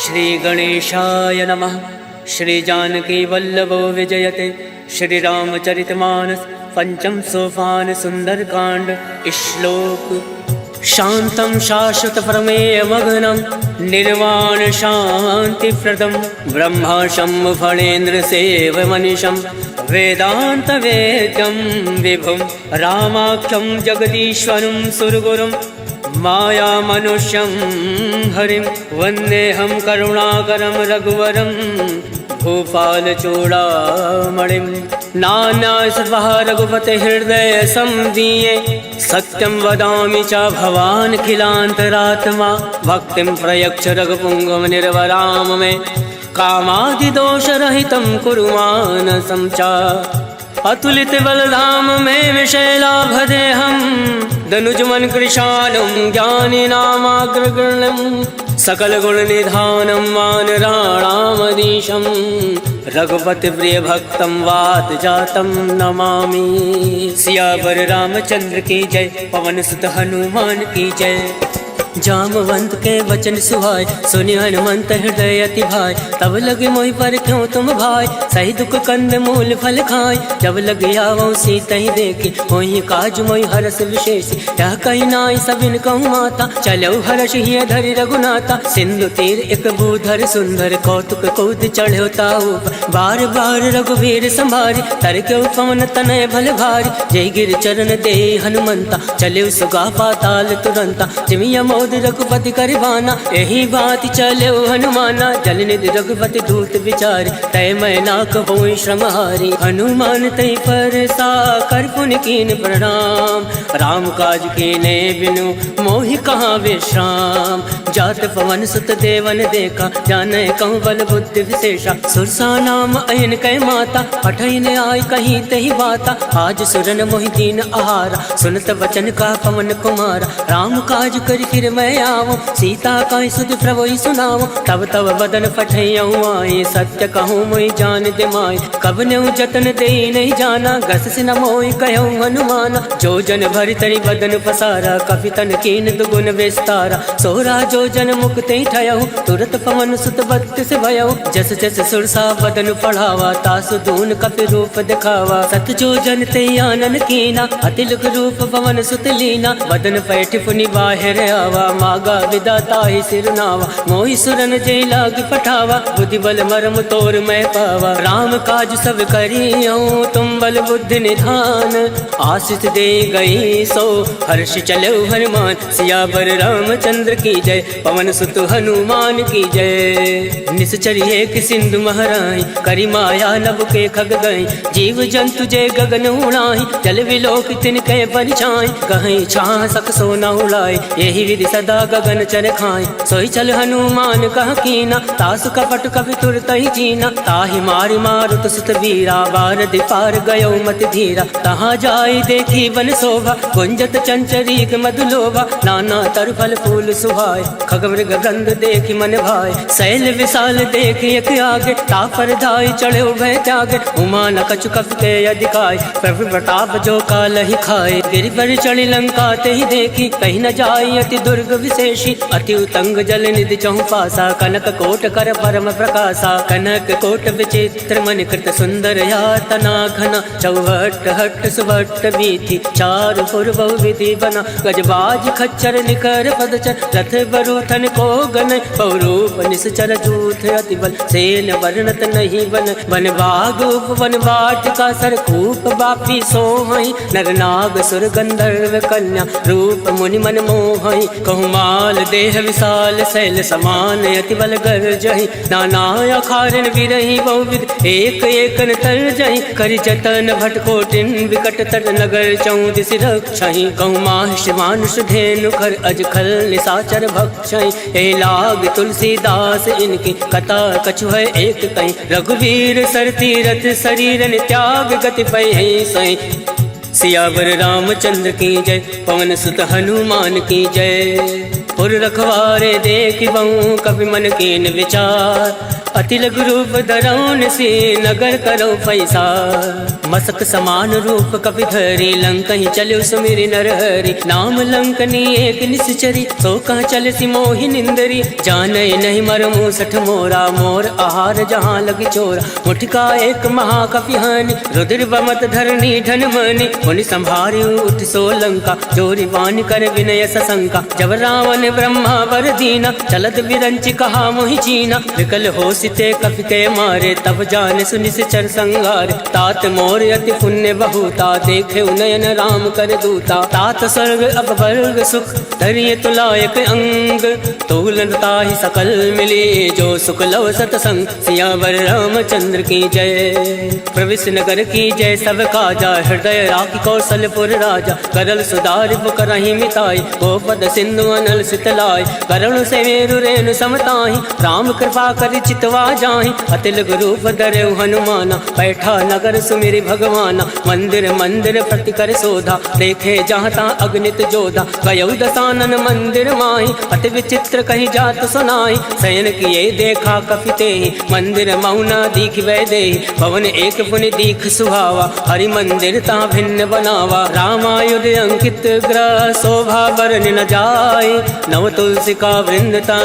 श्री गणेशाय नमः। श्री जानकी वल्लभो विजयते। श्री रामचरितमानस पंचम सोपान सुंदरकांड। श्लोक शांतं शाश्वत प्रमेय मग्नं निर्वाण शांति प्रदम ब्रह्माशं फणेन्द्र सेवमनिशं वेदांत वेद्यं विभुं रामाख्यं जगदीश्वरं सुरगुरुं माया मनुष्यं हरिं वन्देऽहं करुणाकरं रघुवरं भूपाल चूड़ामणिं। नाना सर्वः रघुपते हृदय संदीये सत्यं वदामि च भवान् खिलान्तरात्मा भक्तिं प्रयच्छ रघुपुङ्गव निर्वराम मे कामादिदोषरहितं कुरु मानसं च। अतुलित बलधाम में विशैलाभदेहं दनुजमन कृशालं ज्ञानिनामाग्रगण्यं सकल गुण निधानं वानराणामधीशं रघुपति प्रिय भक्तं वात जातं नमामि। सियावर रामचंद्र की जय। पवन सुत हनुमान की जय। जामवंत के वचन सुहाय सुनि हनुमंत हृदय अति भाई। तब लगे मोहि पर क्यों तुम भाई सही दुख कंद मूल फल खाय। जब लगे आवो सीता ही देखे होहि काज मोहि हरस विशेष। यह कही नाई सबिन कहूँ माता चलो हर्ष ही धरि रघुनाथा। सिंधु तीर एक भूधर सुंदर कौतुक कूद चढ़ो ताऊ बार बार रघुवीर संभारी। तर के पवन तनय भल भारी जय गिर चरण दे हनुमंता चले सुगा पाताल तुरंता। जिमिया रघुपति करवाना यही बात चले हनुमाना जल निधि रघुपति दूत विचारी तय मैं ना कहूँ श्रमहारी। हनुमान तय पर सा कर पुन कीन प्रणाम राम काज कीने बिनु मोहि कहाँ विश्राम। जात पवन सुत देवन देखा जाने कहूँ बल बुद्धि विशेषा। सुरसा नाम अयन कै माता पठन आय कहीं तही बाता। आज सुरन मोहि दीन आहारा सुनत वचन का पवन कुमारा। राम काज कर फिर मैं आवो सीता का सुध प्रभु सुनावो। तब तब बदन पठैयऊँ आए सत्य कहूँ मोहि जान दे माय। कब न्यू जतन दे नहीं जाना गस से न मोहि कहूँ हनुमाना। जो जन भरि तरी बदन पसारा कपि तन कीन दुगुन विस्तारा। सोरा जो जन मुक्ति ठयऊ तुरत पवन सुत बत्तिस भयऊ। जस जस सुरसा बदन पढ़ावा तासु दून कपि रूप दिखावा। सत जो जन ते आनन कीना अतिलुक रूप पवन सुत लीना। बदन पैठ पुनि बाहिर आवा मागा विदाता ही सिरनावा। मोहि सुरन जय लाग पठावा बुद्धि बल मरम तोर मैं पावा। राम काज सब करियऊँ तुम बल बुद्धि निधान। आशीष दे गई सो हर्ष चलो हनुमान। सियावर रामचंद्र की जय। पवन सुत हनुमान की जय। निश्चर एक सिंधु महराई करी माया नभ के खग गई। जीव जंतु जय गगन उड़ाई जल विलोक तिनके परिछाई। कहीं छाह सक सोना उड़ाई यही विधि सदा गगन चर खाए। सोई चल हनुमान कह कीना तासु कपट कपि तुरत ही जीना। ताहि मारि मारुत सुत वीरा बार दिपार गयो मत धीरा। तहाँ जाई देखी वन शोभा गुंजत चंचरीक मधुलोभा। नाना तर फल फूल सुहाय खग मृग गंध देखी मन भाई। शैल विशाल देखी एक आगे तापर धाई चढ़े भय त्यागे। उमा न कछु कपि के अधिकाय प्रभु प्रताप जो काल ही खाए। गिरि पर चढ़ी लंका ते ही देखी कहीं न जाई अति दुर्ग विशेषी। अति उतंग जल निधि चहु पासा कनक कोट कर परम प्रकाशा। कनक कोट विचित्र मन कृत सुंदर यातना घना। चौहट हट सुभट बीथी चारु पुर बहु विधि बना। गजबाज खच्चर निकर पदचर रथ बरूथन को गन। बहुरूप निश्चर जूथ अति बल सेन वर्णत नहीं बन। वन बाग उपवन वाटिका सरकूप बापी सोहई। नर नाग सुर गंधर्व कन्या रूप मुनि मन मोहई। कहूँ माल देह विशाल शैल समान अति बल गर्जहि। नाना अखारन विरहि बहुविध एक एकन तरजहि। करि जतन भट कोटिन विकट तर नगर चौदिस रक्षहि। कहूँ माहिष मानुष धेनु खर अज खल निशाचर भक्षहि। ए लाग तुलसीदास इनकी कथा कछु है एक कहीं। रघुवीर सर तीरथ शरीरन त्याग गति पै सही। सियावर रामचंद्र की जय। पवन सुत हनुमान की जय। पुर रखवारे देख बहु कवि मन कीन विचार। अति लघु रूप धरौन से नगर करो पैसा। मसक समान रूप कपि धरी लंक ही चलो सुमिरि नरहरि। नाम लंकनी एक निश्चरी सो कह चल सी मोहि निंदरी। जाने नहीं मर मूसठ मोरा मोर आहार जहाँ लगी चोरा। मुठका एक महाकपि हानि रुद्र बमत धरनी धन मनि। मुनि संभारी उठ सो लंका जोरी वान कर विनय सशंका। जब रावण ब्रह्मा वर दीना चलत बिरंच कहा मोहि चीना। विकल हो सिते कपिते मारे तब जान सुनिश्चर संगार। तात मोर अति पुण्य बहुता देखे उनयन राम कर दूता। तात स्वर्ग अब वर्ग सुख धरिय तुलायक अंग। तूलनता ही सकल मिले जो सुख लव सतसंग। सियावर रामचंद्र की जय प्रविश नगर की जय सब काजा। हृदय राखी कौशलपुर राजा करल सुधारि पुकरहि मिताई। गोपद सिंधु अनल सितलाय करुण से मेरु रेणु समताहि। राम कृपा करि चितवा जाहि अति लघु रूप धरऊ हनुमाना। बैठा नगर सुमिरि भगवाना मंदिर मंदिर प्रति कर शोधा। देखे जहाँ तहाँ अगणित जोधा गयौ दसानन मंदिर माहि। अति विचित्र कहीं जात सुनाई शयन किए देखा कपिते। मंदिर मौना दीख वै दे भवन एक पुनि दीख सुहावा। हरि मंदिर ता भिन्न बनावा रामायुध अंकित ग्रह शोभा बरन न जाए। नव तुलसी का वृंदता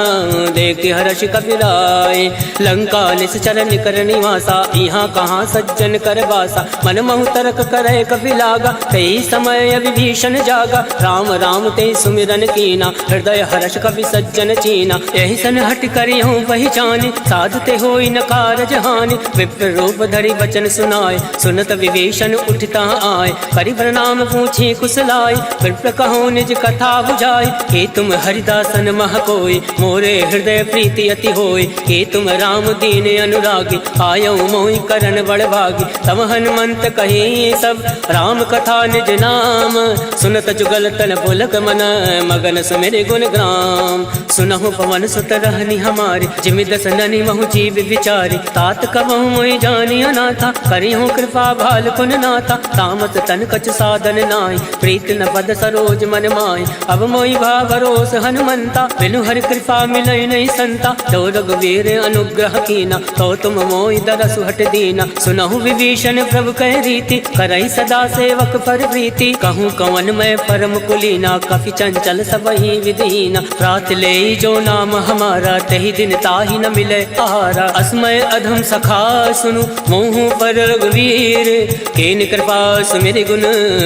देख हर्ष कपिराय। लंका निश्चर निकर निवासा यहाँ कहाँ सज्जन कर बासा। मन महु तर्क करे कपि लागा कई समय विभीषण जागा। राम राम ते सुमिरन कीना हृदय हर्ष कपि सज्जन चीना। यही सन हट करी हूँ पहचानी साधते होई न कारज हानि। विप्र रूप धरि वचन सुनाए सुनत विभीषण उठता आए। करि प्रणाम पूछे कुशलाय विप्र कहो निज कथा बुझाए। के तुम हरिदासन मह कोय मोरे हृदय प्रीति अति होय। के तुम राम दीन अनुरागी आयौ मोहि करन बड़ भागी। तब हनुमंत कहे सब राम कथा निज नाम। सुनत जुगल तन पुलक मन मगन सुमिरि गुण ग्राम। सुनहु पवन सुत रहनी हमारी जिमि दस ननि महु जीव विचारी। तात कबहु मोहि जानी अनाथा करिहु कृपा भाल कुन नाथा। तामस तन कछ साधन नाहि प्रीत न पद सरोज मन माहि। अब मोहि भा भरोस हनुमंता बिनु हरि कृपा मिलई नहीं संता। तो रघुवीर अनुग्रह कीना तो तुम मोहि दरसु हट दीना। सुनहु विभीषण प्रभु कह रीति करई सदा सेवक पर प्रीति। कहूँ कवन मैं परम कुलीना कपि चंचल सबहि विधीना। रात ले जो नाम हमारा तही दिन ताहि न मिले आहारा। असमय अधम सखा सुनु मोहु पर रघुवीर। केन कृपा सुमिरि गुण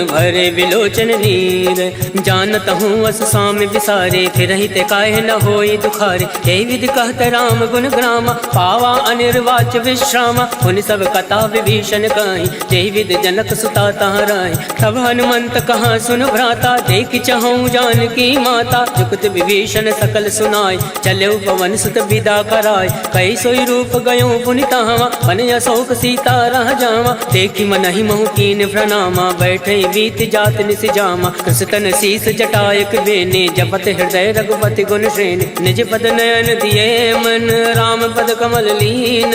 भरे विलोचन नीर। जानत हूँ अस साम विसारे फिरहि ते काहे न होई दुखारे। यही विधि कहत राम गुण ग्रामा पावा अनिर्वाच विश्रामा। उन सब कथा विभीषण कहीं यही विधि जनक सुता तहाँ रही। तब हनुमंत कहाँ सुन भ्राता देख चहु जानकी माता। जुगत विभीषण सकल सुनाय चले पवन सुत विदा कराय। कई सोई रूप गयो पुनि तहाँ मन अशोक सीता रह जावा। देखी मन ही महु कीन प्रणामा बैठे बीत जात निस जामा। कृष्ण शीस जटायक बेने जपत हृदय रघुपति गुण श्रेणी। निज पद नयन दिए मन राम पद कमल लीन।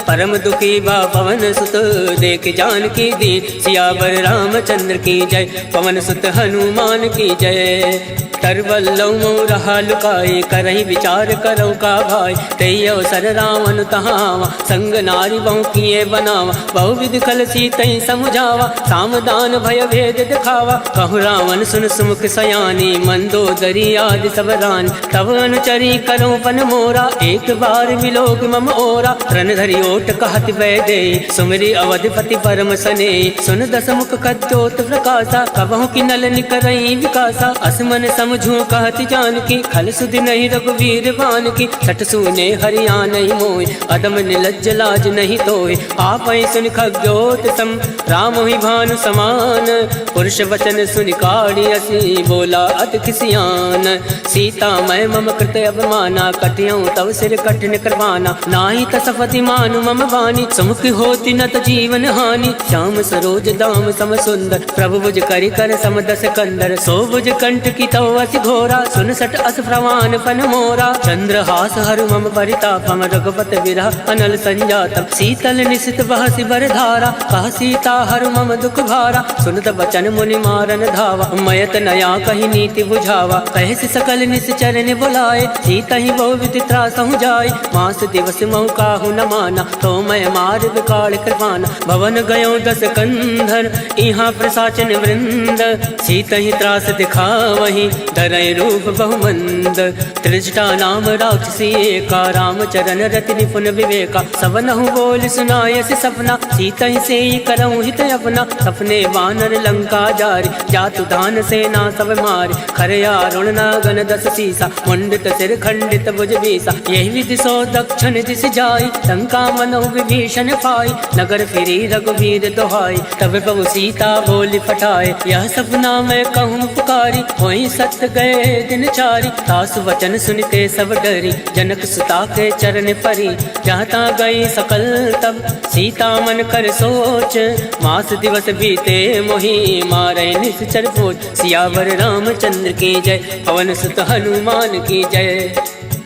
परम दुखी बा पवन सुत देख जानकी दीन। सियावर रामचंद्र की जय पवन सुत हनुमान की जय। तरवल्लौ मोह रहा लुकाए करहि विचार करौ का भाई। तई अवसर रावण तहावा संग नारी बहु किए बनावा। बहु विधि कल सीतई समुझावा सामदान भय भेद दिखावा। कहु रावण सुन सुमुख सयानी मंदोदरी आदि सब रानी। तब अनुचरी करो पन मोरा एक बार विलोक मम ओरा। रण धरि ओट कहत वै दे सुमिरि अवधिपति परम सने। सुन दस मुख कद्योत प्रकाशा कबहु की नल निकरई विकासा। असमन समझू कहत जानकी खल सुधि नहीं रघुवीर बान की। छठ सुने हरिया नहीं मोय अदम निलज्ज लाज नहीं तोय। आप सुन खग्योत सम राम ही भानु समान। पुरुष वचन सुनि काढ़ी असी बोला अति खिसियान। सीता मैं मम कृत अवमाना कटियऊँ तव सिर कठिन करवाना। नाही तसपति मानु मम वाणी सुमुख होती न त जीवन हानि। श्याम सरोज दाम सम सुंदर प्रभु भुज करि कर समदस कंदर। सो भुज कंठ की तव अति घोरा, सुन सट अस प्रवान फन मोरा। चंद्रहास हरु मम परितापम, रघुपति विरह अनल संजातम। शीतल निशित बहसि बर धारा, कह सीता हरु मम दुख भारा। सुनत बचन मुनि मारन धावा, मयत नया कही नीति बुझावा। कहसि सकल निश्चरण बुलाए, सीता ही बहु विधि त्रासहु जाय। मास दिवस महु काहु न माना, तो मैं मार विकाल कृपाना। भवन गयो दस कंधर, इहाँ प्रसाचन वृंद। सीता ही त्रास दिखावही, धरय रूप बहुमंद। त्रिजटा नाम राक्षसी एका, रामचरण रति निपुण विवेका। सबनहु बोल सुनायसि सपना, सीता ही से करऊँ हित अपना। सपने वानर लंका जारी, जातु दान सेना सब मारी। खरया रुण नागन दस सीसा, मुंडित सिर खंडित भुज बीसा। यही विधि सो दक्षिण दिश जाई, लंका मनो विभीषण पाई। नगर फिरी रघुवीर दोहाई, तब प्रभु सीता बोली फटाए। यह सपना मैं कहूँ पुकारी, वही सत्य गए दिन चारी। तासु वचन सुनते सब डरी, जनक सुता के चरण परी। जहाँ ता गई सकल तब, सीता मन कर सोच। मास दिवस बीते मोहि, मारे निश्चर भोज। सियावर रामचंद्र की जय, पवन सुत हनुमान की जय।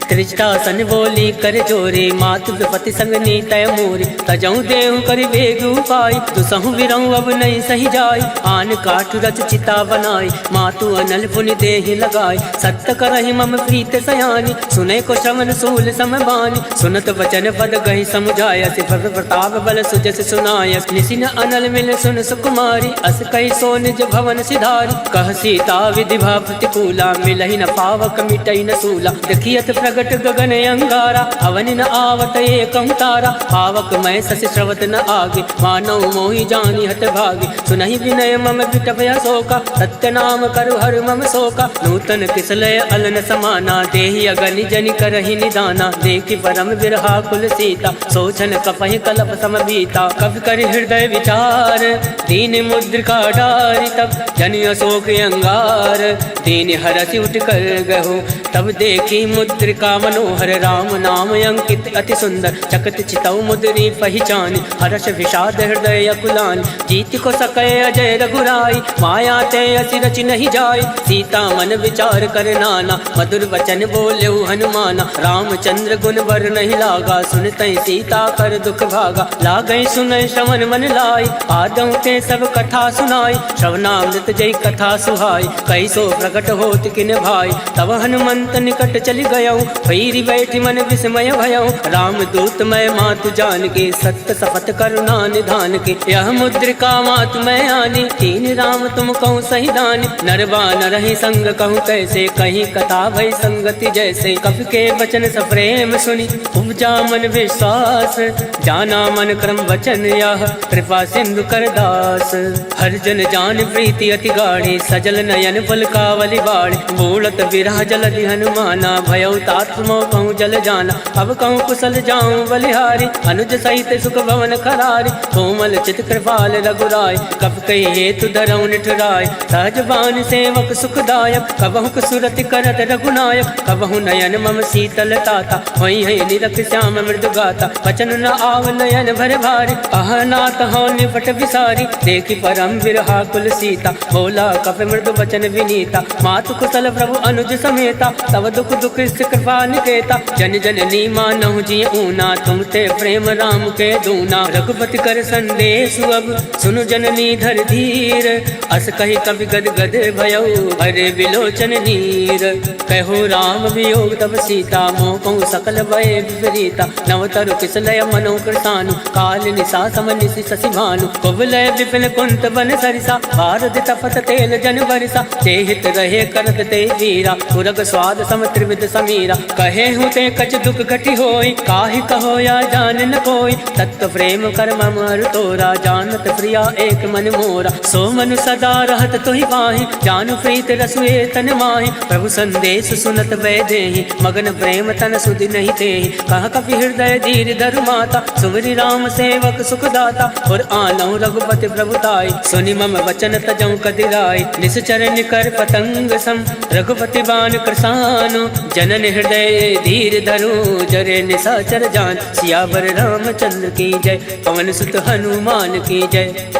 त्रिजटा सन बोली कर जोरे, मातु विपति संग नीतय मोरे। तजऊ देहु कर बेग उपाय, दुसहु बिरऊ अब नहीं सही जाय। आन काठ रच चिता बनाई, मातु अनल पुनि देहि लगाई। सत्य करहि मम प्रीत सयानी, सुने को श्रवण सूल समबानी। सुनत वचन पद गहि समुझाय, सिफर प्रताप बल सुजस सुनाय। निसिन अनल मिल सुन सुकुमारी, अस कहि सो निज भवन सिधारी। कह सीता विधि भा प्रतिकूला, मिलहि न पावक मिटई न सूला। देखियत प्रगट गगन अंगारा, अवन न आवत एकं तारा। पावक मैं शशि श्रवत न आगे, मानव मोहि जानी हत भागे। सुनहि विनय मम विटपय शोका, सत्य नाम करु हर मम शोका। नूतन किसलय अलन समाना, देहि अगनि जनि करहि निदाना। देखि परम विरहा कुल सीता, सोचन कपहि कलप सम बीता। कवि कर हृदय विचार, दीन मुद्रिका डारि। तब जनि अशोक अंगार, दीन हरसि उठ कर गहो। तब देखी मुद्रिका मनोहर, राम नाम अंकित अति सुंदर। चकत चितौ मुद्री पहचान, हर्ष विषाद हृदय अकुलान। जीत को सकै अजय रघुराई, माया ते असि रचि नहीं जाय। सीता मन विचार कर नाना, मधुर वचन बोलेउ हनुमाना। रामचंद्र गुण बर नहीं लागा, सुनतै सीता कर दुख भागा। लागै सुनै श्रवण मन लाई, आदौ ते सब कथा सुनाई। श्रवणामृत जय कथा सुहाई, कैसो प्रकट होत किन भाई। तब हनुमंत निकट चली गयौ, भैरी बैठी मन विस्मय भयौ। राम दूत मैं मातु जान के, सत्य शपथ करुणा निधान के। यह मुद्रिका मातु मैं आनी, तीन राम तुम कहूँ सही दानी। नरवान रही संग कहूँ कैसे, कहीं कथा भई संगति जैसे। कवि के वचन सप्रेम सुनी, उपजा मन विश्वास। जाना मन क्रम वचन यह, कृपा सिंधु कर दास। हर जन जान प्रीति अति गाढ़ी, सजल नयन पलकावली बाढ़। बोलत विरह जलधि हनुमाना, भयउ तात मोह कहूँ जल जाना। अब कहूँ कुशल जाऊँ बलिहारी, अनुज सहित सुख भवन खरारी। कोमल चित कृपाल रघुराय, कब कही हेतु धरऊ निठुराय। सहज बान सेवक सुखदायक, कबहु सुरति करत रघुनायक। कबहु नयन मम शीतल ताता, होई है निरख श्याम मृदु गाता। वचन न आव नयन भर भारी, अहनाथ हो निपट विसारी। देखी परम विरहा कुल सीता, बोला कप मृदु वचन विनीता। मातु कुशल प्रभु अनुज समेता, तब दुख दुख कृपा निकेता। जन जननी मानहु जी ऊना, तुम ते प्रेम राम के दूना। रघुपति कर संदेश अब, सुनु जननी धर धीर। अस कही कवि गद गद भयउ, हरे विलोचन नीर। कहो राम वियोग तब सीता, मोह कहूँ सकल भय विपरीता। नवतरु किसलय मनो कृतानु, काल निशा सम निशि शशि भानु। कुवलय विपिन कुंत बन सरिसा, भारत तपत तेल जन बरिसा। ते हित रहे करत ते वीरा, पुरग स्वाद सम त्रिविध समीरा। कहे हूँ ते कछ दुख घटी होई, काहि कहो या जान न कोई। तत्व प्रेम कर मम अरु तोरा, जानत प्रिया एक मन मोरा। सो मनु सदा रहत तुहि पाहि, जानु प्रीत रसुए तन माहि। प्रभु संदेश सुनत वै देहि, मगन प्रेम तन सुधि नहीं तेहि। कह कपि हृदय धीर धरु माता, सुमरि राम सेवक सुख दाता। और आनौ रघुपति प्रभुताई, सुनि मम वचन तजौ कदिराई। निश्चर निकर पतंग सम, रघुपति बान कृसानु। जनन हृदय धीर धरु, जरे निशाचर जान। सियावर रामचंद्र की जय, पवन सुत हनुमान की जय।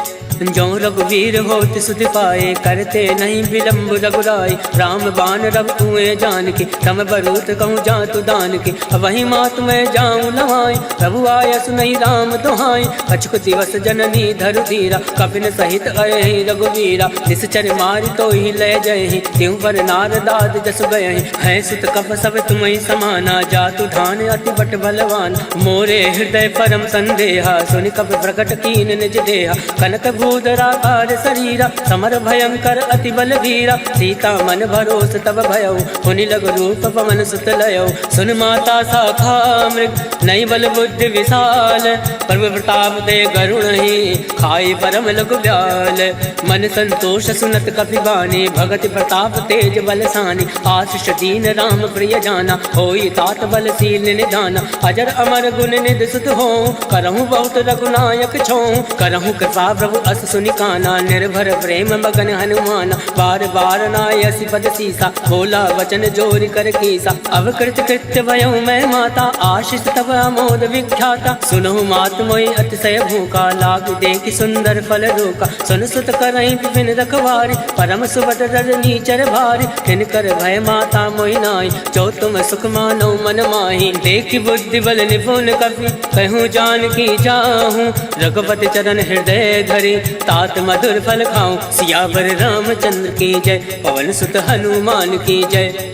जो रघुवीर होत सुध पाए, करते नहीं विलम्ब रघुराई। राम बान रब कुएं जान के, तम बरूत कहूँ जातु दान के। वही मात मैं जाऊँ नवाई, प्रभु आय सुनई राम दुहाई। अचुक दिवस जननी धरु धीरा, कपिन सहित अये रघुवीरा। निश्चर मारि तो ही लय जय, त्यों पर नारदाद जस गए। है सुत कप सब तुम्हें समाना, जातु ढान अति बट बलवान। मोरे हृदय परम संदेहा, सुनि कप प्रकट कीन निज देहा। कनक भूधराकार शरीरा, समर भयंकर अति बलवीरा। सीता मन भरोस तब भयउ, हुनि लघु रूप पवन सुत लयउ। सुन माता शाखा मृग, नई बल बुद्धि विशाल। प्रभु प्रताप ते गरुण ही, खाई परम लघु ब्याल। मन संतोष सुनत कपि बानी, भगति प्रताप तेज बलसानी। आशीष दीन राम प्रिय जाना, होई तात बलशील निधाना। अजर अमर गुण निधि सुत हो, करहु बहुत रघुनायक छो। करहु कृपा प्रभु अस सुनि काना, निर्भर प्रेम मगन हनुमाना। बार बार नायसि पद सीसा, बोला वचन जोरि कर कीसा। अवकृत कृत्य भयउ मैं माता, आशीष तब अमोद विख्याता। सुनहु मात मोहि अतिशय भूखा, लाग देखि सुंदर फल रोका। सुन सुत करहि विपिन रखवारी, परम सुबत रजनी चर भारी। तिनकर भय माता मोहि नाई, जो तुम सुख मानो मन माही। देखि बुद्धि बल निपुण कपि, कहूँ जानकी जाहूँ। रघुपति चरण हृदय धरि, तात मधुर फल खाऊं। सियावर रामचंद्र की जय, पवन सुत हनुमान की जय।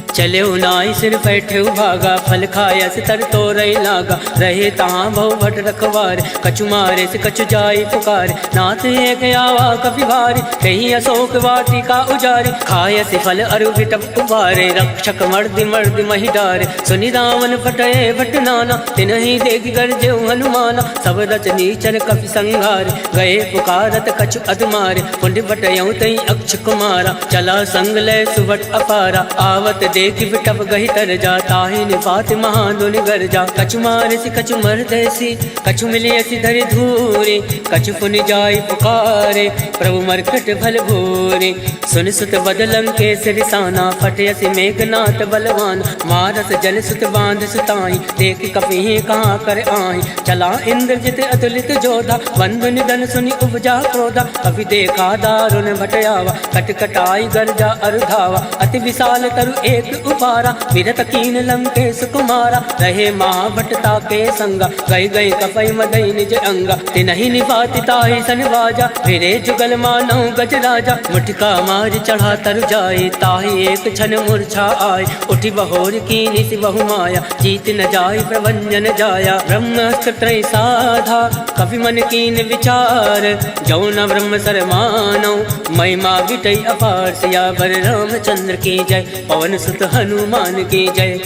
चले नाई सिर बैठे भागा, फल खाया से तर तो रही लागा। रहे तहाँ बहु भट रखवार, कछु मारे से कछु जाई पुकार। नाथ एक आवा कपि भारी, कहीं अशोक वाटिका उजारी। खाया से फल अरु विटप उबारे, रक्षक मर्दि मर्दि मही डारे। सुनि रावण फटये भट नाना, तिनहि देखि गर्जे हनुमाना। सब रचनी चर कपि संघारे, गए पुकारत कछु अधमारे। पुंड बटयऊ तई अक्ष कुमारा, चला संग लय सुबट अपारा। आवत देखि बिटप गहि तर जा, ताहि निपात महाधुनि गर्जा। कछु मारसि कछु मरदैसि, कछु मिलियसि धरि धूरि। कछु पुनि जाई पुकारे, प्रभु मरकट भल भूरि। सुन सुत बदलं के सिरिसाना, फटयसि मेघनाथ बलवान। मारस जल सुत बांध सुताई, देखि कपि कहाँ कर आही। चला इंद्रजित अतुलित जोधा, बंधु निधन सुनि उपजा क्रोधा। कपि देखा दारुण भटयावा, कटकटाई गर्जा अरुधावा। अति विशाल तरु एक उपारा, विरत कीन लंकेश कुमारा। रहे महाभटता के संगा, गई गई कपई मदई निज अंगा। तिनहि निपाति ताहि सन बाजा, फिरे जुगल मानौ गज राजा। मुठिका मार चढ़ा तरु जाए, ताहि एक क्षण मूर्छा आय। उठि बहोर कीनि सि बहु माया, जीत न जाय प्रभंजन जाया। ब्रह्मास्त्र त्रय साधा, कपि मन कीन विचार। जौ न ब्रह्म सर मानौ, महिमा विटई अपार। सियावर रामचंद्र की जय, पवन सुत हनुमान की जय।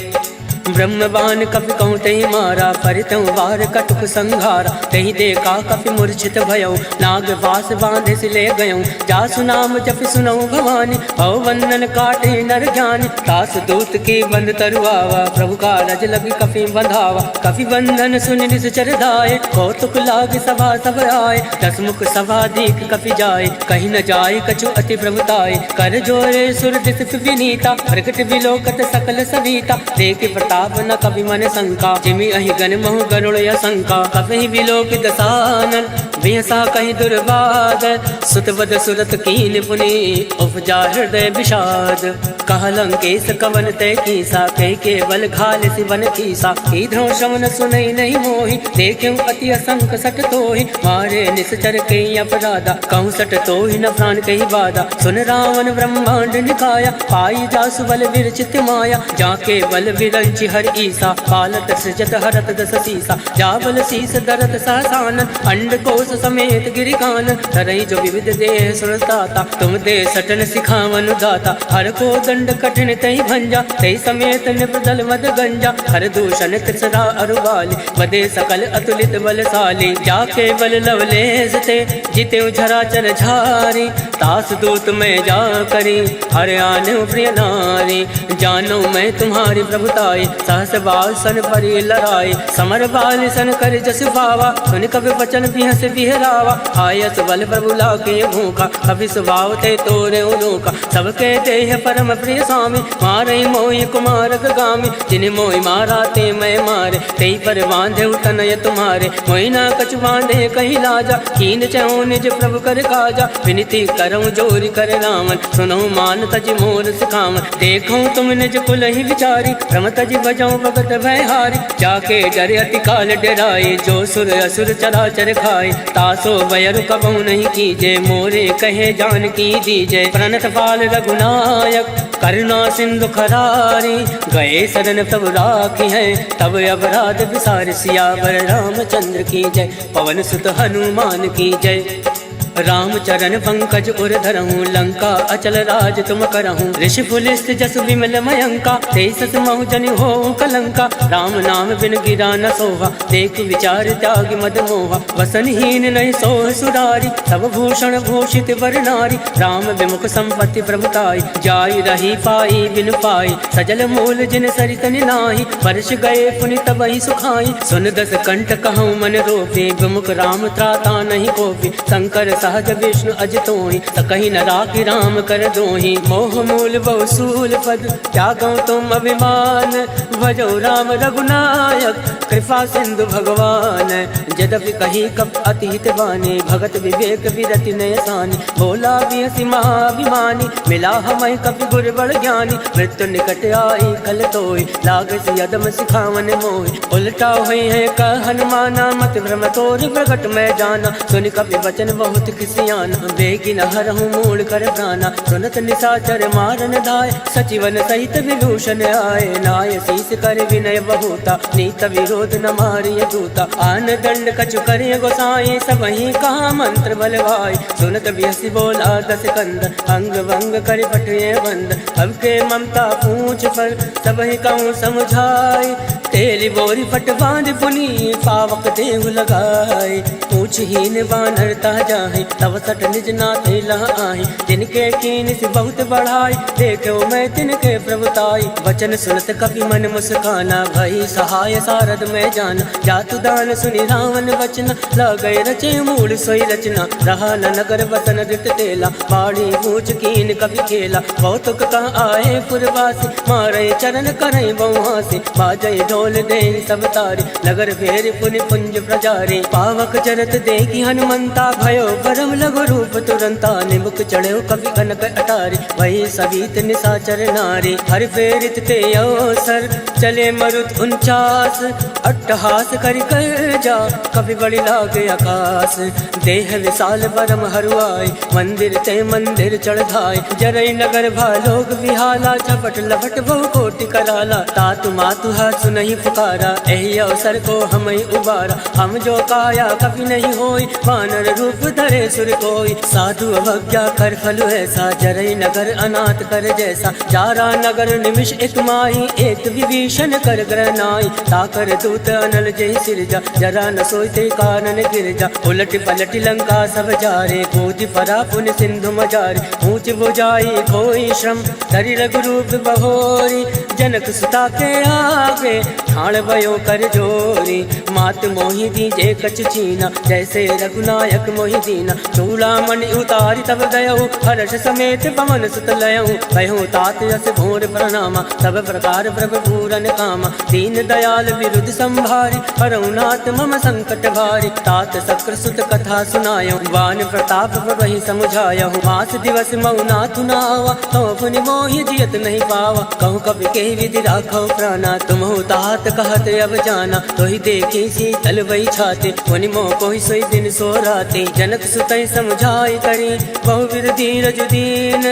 ब्रह्मबान कपि कहूँ तहि मारा, परितहु वार कटुक संघारा। तहि देखा कपि मूर्छित भयउ, नाग वास बांधे से ले गयऊँ। जासु नाम जपि सुनऊ भवानी, भव बंधन काटे नर ज्ञानी। तास दूत की बंध तरुआवा, प्रभु का रज लगी कपि बंधावा। कपि बंधन सुनि निश्चर धाये, कौतुक लाग सभा सब आए। दस मुख सभा दीख कपि जाए, कहीं न जाए कछु अति प्रभुताए। कर जोरे सुर दिस विनीता, प्रकट विलोकत सकल सविता। देख प्रताप न कभी मन शंका, जिमि अहि गण महु गरुड़ असंका। कभी विलोक दसानन, बिहसा कहीं दुर्बाद। सुतवद सुरत कीन पुनि, उपजा हृदय विषाद। कह लंकेश कवन तय कीसा, कह के बल घाल सिवन कीसा। कीधो श्रवण सुनई नहीं मोहि, देख्यं अति असंक सट तोहि। मारे निश्चर के अपराधा, कहूँ सट तोहि न प्राण कही बाधा। सुन रावण ब्रह्मांड निकाया, पाई जासु बल विरचित माया। जाके बल विरंचि हर ईसा, पालत सृजत हरत दस सीसा। जाबल शीस दरत सहसानन, अंड कोश समेत गिरि कानन। धरई जो विविध देह सुरताता, तुम दे सटन सिखावन दाता। हर को दंड कठिन तहि भंजा, तहि समेत निपदल मद गंजा। हर दूषण तिसरा अरुबाली, बदे सकल अतुलित बलशाली। जाके बल लवलेश ते, जिते झराचर झारी। दास दूत में जा करी हर आने प्रिय नारी। जानो मैं तुम्हारी प्रभुताई सहस बाल सन परी लड़ाई। समर बाल सन कर जस पावा सुन कभी वचन बिहस बिहरावा। आयस बल प्रभु लाके भूखा कभी स्वभाव ते तोरे उनोका। सबके देह परम प्रिय स्वामी मारे मोहि कुमारक गामी। जिन्हें मोहि मारा ते मैं मारे ते पर बांधे तनय तुम्हारे। मोहि ना कछु बांधे कहीं लाजा कीन चहु निज प्रभु कर काजा। विनती करऊँ जोरी कर रामन सुनो मान तज मोर सिखावन। देखूँ तुम निज कुल ही विचारी रम तज बजाऊँ भगत भयहारी। जाके डरे अति काल डराए जो सुर असुर चराचर खाए। तासो बयर कबहु नहीं कीजे मोरे कहे जान की दीजे। प्रणत पाल रघुनायक करुणा सिंधु खरारी। गए शरण तब राखी है तब अपराध विसार। सियावर रामचंद्र की जय पवन सुत हनुमान की जय। राम चरण पंकज उर धरहूँ लंका अचल राज तुम करहूँ। ऋषि पुलिस जस विमल मयंका तेसस महु जन हो कलंका। राम नाम बिन गिरा न सोहा देख विचार त्याग मद मोहा। वसनहीन नहीं सोह सुरारी सब भूषण भूषित वर नारी। राम विमुख संपत्ति प्रभुताई जाई रही पाई बिन पाई। सजल मूल जिन सरित नाही वर्ष गए पुनि तब ही सुखाई। सुन दस कंठ कहूँ मन रोपे विमुख राम त्राता नहीं कोपी। शंकर सहज विष्णु अजितोहि सकहि न राखि राम कर दोहि। मोह मूल बहुसूल पद त्यागो तुम अभिमान। भजो राम रघुनायक कृपा सिंधु भगवान। यद्यपि कही कप अतिहित बानी भगत विवेक विरति नय सानी। भोला बिहसी महाभिमानी मिला हमें कपि गुर बड़ ज्ञानी। मृत्यु निकट आई खल तोय लाग सियदम सिखावन मोहि। उल्टा हुई है कह हनुमाना मत भ्रम तोर प्रगट में जाना। सुन कपि वचन बहुत किसियाना बेगी न हरहूँ मूल कर प्राणा। सुनत निशाचर मारन धाय सचिवन सहित विभूषण आए। नाय शीस कर विनय बहुता नीत विरोध न मारिय दूता। आन दंड कछु करे गोसाई सबहि कहा मंत्र बलवाई। सुनत बिहसी बोला दस कंद अंग भंग कर पटये बंद। अब के ममता पूछ पर सबहि कहूँ समझाई। तेली बोरी पट बांध पुनी पावक देव लगाए। पूछहीन बानर ता जाहि तब सट निज नाथे लह आहि। तिनके कीन से बहुत बढ़ाई देखो मैं तिनके प्रभुताई। वचन सुनत कपि मन मुस्काना भई सहाय सारद में जाना। जातु दान सुनि रावण वचन लगै रचे मूल सोई रचना। रहा न नगर बसन दित तेला बाड़ी पूछ कीन कपि खेला। कौतुक कह आए पुरवासी मारे चरण करई बहुहासी। बाजै ढोल दे सब तारी नगर फेर पुनि पुंज प्रजारी। पावक चरत देखी हनुमंता भयो परम लघु रूप तुरंता। निमुख चढ़ो कवि कनक अटारी वही सवित निशाचर नारी। हर फेरित ते अवसर चले मरुत 49 अट्टहास करि कर जा कवि बड़ी लागे आकाश। देह विशाल परम हरुआई मंदिर ते मंदिर चढ़ाई। जरई नगर भालोक विहाला झपट लपट बहु कोटि कराला। तातु मातु हासु नहीं पुकारा एहि अवसर को हम उबारा। हम जो काया कभी नहीं होई वानर रूप धरे सुर कोई। साधु अवज्ञा कर फल ऐसा जरई नगर अनाथ कर जैसा। जारा नगर निमिष एक माही एक विभीषण कर ग्रह नाई। ताकर दूत अनल जय सिरजा जरा न सोते कानन गिरजा। उलट पलट लंका सब जारे कूद परा पुन सिंधु मजारे। ऊंच बुझाई कोई श्रम धरि रघुरूप बहोरी। जनक सुता के आगे ठाण भयो कर जोरी। मात मोहि दीजे कछ छीना जैसे रघुनायक मोहि दीना। चूड़ामणि उतारी तब गयहु हर्ष समेत पवन सुत लयहु। कहूँ तात यस भोर प्रणामा सब प्रकार प्रभु पूरन कामा। दीन दयाल विरुद्ध संभारी हरउनाथ मम संकट भारी। तात शक्र सुत कथा सुनायो वान प्रताप वही समुझायहु। मास दिवस मऊनाथ नावा तो पुनि मोहि जियत नहीं पावा। कहूँ कवि के विधि राखो प्राणा तुमहु तात कहत अब जाना। तो ही देखी शीतल वही छाते पुनि मोह कोहि सोई दिन सो राते। जनक सुतई समझाई करी बहुविध धीरज दीन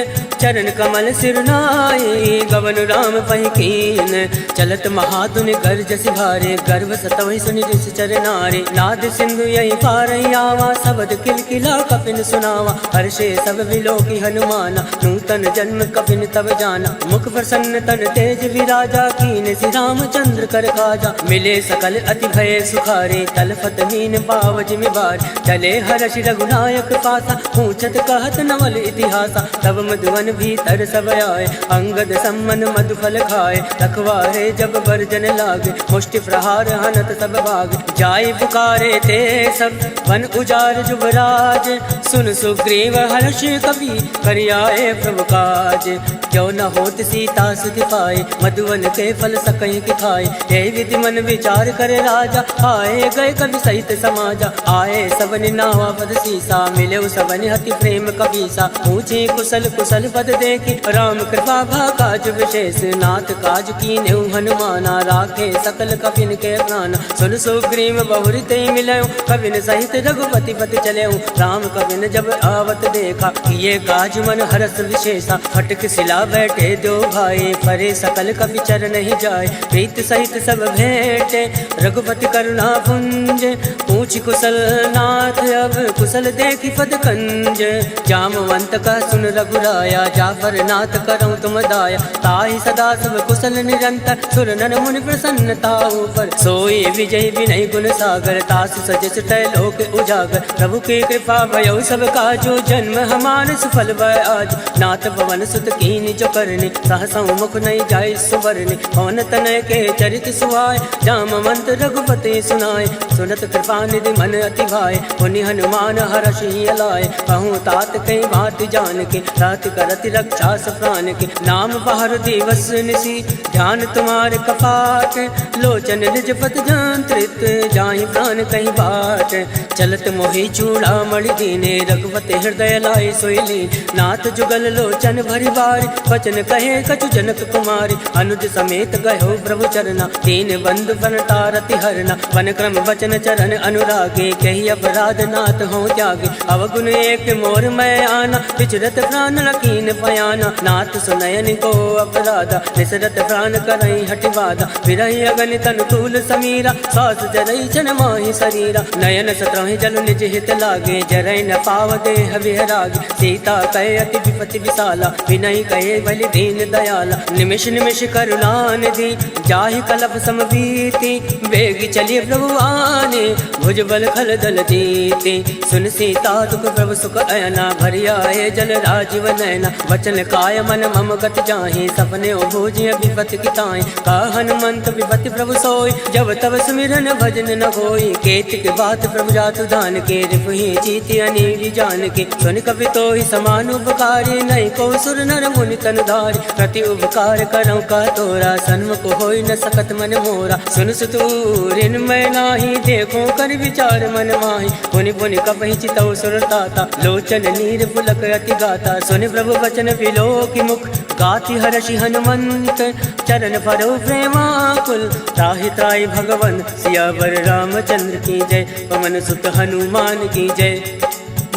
चरण कमल सिरनाई गवन राम पहि कीन चलत महातुनि गर्ज सिभारे गर्भ सतवहि सुनि ऋषि चरनारे नाद सिंधु यही पारई आवा सबद किलकिला कपिन सुनावा हर्षे सब विलोकी हनुमाना नूतन जन्म कपिन तब जाना मुख प्रसन्न तन तेज विराजा कीन श्री रामचंद्र कर काजा मिले सकल अति भय सुखारे तलफत मीन पाव जिमिबार चले हर्षि रघुनायक पासा पूछत कहत नवल इतिहासा तब मधुवन भीतर सब आए अंगद सम्मन मधुफल खाए रखवारे जब बरजन लागे मुष्टि प्रहार हनत सब भाग जाय पुकारे ते सब वन उजार जुबराज सुन सुग्रीव हर्षि कवि करियाए प्रभु काज जो न होत सीता सुति पाए मधुवन के फल सकई कि खाए यही विधि मन विचार करे राजा आए गए कवि सहित समाजा आए सबन नावा पद सीसा मिले सबन हति प्रेम कबीसा पूछे कुशल कुशल पद देखी राम कृपा भा काज विशेष नाथ काज कीने हनुमाना राखे सकल कपिन के प्राण सुन सुग्रीव बहुरित मिले कपिन सहित रघुपति पति चले राम कपिन जब आवत देखा ये काज मन हरस विशेषा फटक सिला बैठे दो भाई परे सकल कपि चर नहीं जाए प्रीत सहित सब भेंटे रघुपति करुणा पुंज पूछ कुशल नाथ अब कुशल देखी पद कंज जामवंत का सुन रघुराया जाफर नाथ करऊं तुम दाया ताहि सदा सब कुशल निरंतर सुर नर मुनि प्रसन्नता पर सोई विजय विनय गुण सागर तासु सजस तय लोक उजागर प्रभु की कृपा भयो सब काजो जन्म हमारे सुफल भय आज नाथ पवन सुत कीनि जो करनी सहसौ मुख नहीं जाय सुवरनी पवन तनय के चरित सुहाय जामवंत रघुपति सुनाय सुनत कृपा निधि मन अति भाय पुनि हनुमान हर्षि अलाय कहूँ तात कई बात जान के रात करति रक्षा प्राण के नाम बाहर दिवस निसी ध्यान तुम्हारे कपाट लोचन निज पत जंत्रित जाहि प्राण कहीं बाट चलत मोहि चूड़ा मणि दीने रघुपति हृदय लाय सोईली नाथ जुगल लोचन भरि बारी वचन कहे कछु जनक कुमारी अनुज समेत गयो प्रभु चरना तीन बंधु बनतारति हरना वन क्रम वचन चरण अनुरागे कही अपराध नाथ हो त्यागे अवगुण एक मोर मैं आना विचरत प्राण लकीन पयाना नाथ सुनयन को अपराधा निसरत प्राण करई हटिवादा विरही अगन तन तूल समीरा सास जरई छन माहि शरीरा नयन सत्रहि जल निज हित लागे जरई न पाव देह विहरागे सीता कहे अति विपति विशाला विनय कहे बलि दीन दयाला निमिष निमिष करुणा निधि जाहि कलप समबीति वेगी चलिए प्रभु आने भुजबल खल दल जीते सुन सीता दुख प्रभु सुख अयना भरिया है जल राजीव नैना वचन काय मन मम गति जाहि सपने भोजिय विपति किताई का हनुमंत विपति प्रभु सोई जब तब सुमिरन भजन न होई केतिक बात प्रभु जातु दान के रिपुहि जीति अनीति जान के सुन कवि तो ही समान उपकारी नहीं को सुर नर मुनि तन धारी प्रति उपकार करऊं का तोरा सन्मुख होई न सकत मन मोरा सुन सुतूरिन मैं नाही देखो कर विचार मन माही पुनि पुनि कपहि चितौ सुरताता लोचन नीर पुलक अति गाता सुन प्रभु वचन विलोकि मुख गाति हर्षि हनुमंत चरण परो प्रेमाकुल त्राहि त्राहि भगवन सियावर रामचंद्र की जय पवन सुत हनुमान की जय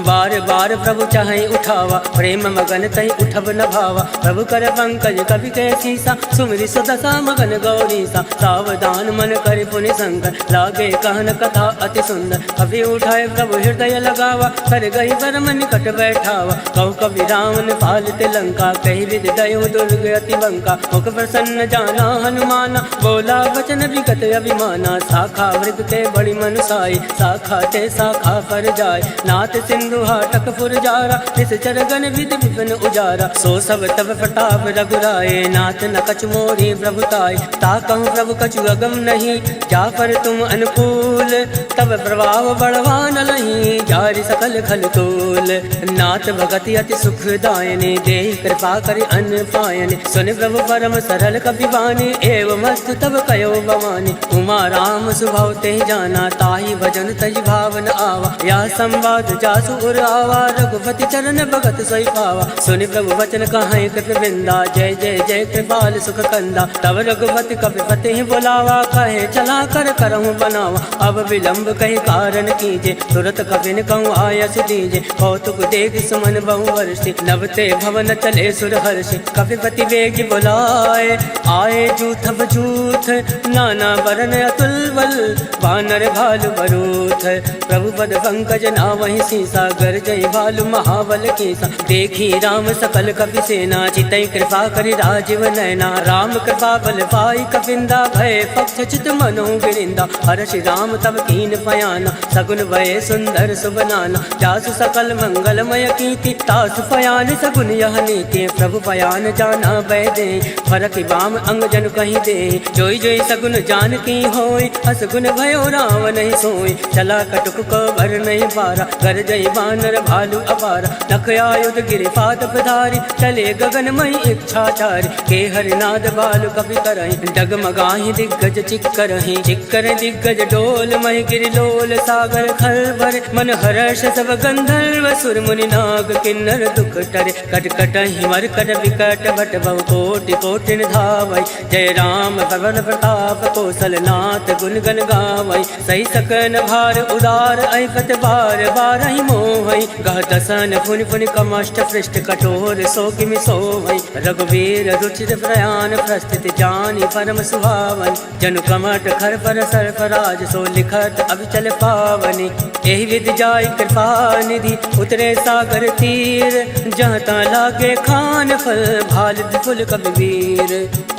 बार बार प्रभु चाहे उठावा प्रेम मगन तहि उठब न भावा प्रभु कर पंकज कवि के सीसा सुमिरि सुदशा मगन गौरी सा सावधान मन कर पुनि शंकर लागे कहन कथा अति सुंदर कवि उठाए प्रभु हृदय लगावा कर गई परम निकट बैठावा कहु कवि रावण पालित लंका कही विद दयो दुर्ग अति बंका मुख प्रसन्न जाना हनुमाना बोला वचन विगत अभिमाना शाखा वृग ते बड़ी मनुसाई शाखा ते शाखा पर जाय नाथ सिंधु हाटक फुरजारा निश्चर गण विधि विपिन उजारा सो सब तब प्रताप रघुराए नाथ न कछु मोरी प्रभुताय ताकहु प्रभु कछु अगम नहीं जाफर तुम अनुकूल तब प्रभाव बढ़वान लही जारि सकल खल तोल नाथ भगति अति सुखदायने देहि कृपा करि अन्न पायने सुन प्रभु परम सरल कपिवानी एवं मस्त तब कयो भवानी उमा राम सुभाव ते जाना ताहि भजन तज भावन आवा या संवाद जासु उर आवा, रघुपति चरण भगत सोई पावा। सुनि प्रभु वचन कहाई कृत बिंदा, जय जय जय कृपाल सुख कंदा। तब रघुपति कपिपति ही बुलावा, कहे चला कर करहूँ बनावा। अब विलंब कही कारण कीजे, तुरत कपिन कहूँ आयस दीजे। कौतुक देख सुमन बहु वर्षि, नवते भवन चले सुर हर्षि। कपिपति वेग बुलाए, आए जूथ बजूथ, नाना वरण अतुल बल, वानर भालु बरूथ। प्रभु पद पंकज नावहि सीसा, गर जय भालु महाबल कीसा। देखी राम सकल कपि सेना, चितई कृपा करि राजीव नैना। राम कृपा बल पाई कपिंदा, भय पक्ष चित मनो गिरिंदा। हर्षि राम तब कीन पयाना, सगुन भय सुंदर सुबनाना। जासु सकल मंगलमय कीर्ति, तासु पयान सगुन यह नीति। प्रभु पयान जाना भय दे, फरक बाम अंग जन कहीं दे। जोई जोई सगुन जान की होय, असगुन भयो राम नहीं सोय। चला कटुक को भर नहीं पारा, कर जय बानर भालु अपारा। नख आयुध गिरि पाद पधारी, चले गगनमयी इच्छाचारी। के हरिनाद बालु कपि करहि, डगमगाहि दिग्गज चिक्करहि। चिक्कर दिग्गज डोल महि गिरि लोल, सागर खल भरे मन हर्ष सब गंधर्व। सुर मुनि नाग किन्नर दुख टरे, कटकटहि मरकट विकट भट बहु कोटि कोटि धावै। जय राम पवन प्रताप, कौशलनाथ गुण गण गावै। सही सकन भार उदार, ऐपत बार बारहि मोहै। गह दसन फुनि फुनि कमष्ट पृष्ठ, कठोर सो किमि सोवै। रघुवीर रुचिर प्रयाण, प्रस्थित जानि परम सुहावन। जनु कमट खर पर सरफराज, सो लिखत अभिचल पावनि। एहि विधि जाय कृपा निधि, उतरे सागर तीर। जहाँ ता लागे खान फल, भाल फुल कबीर।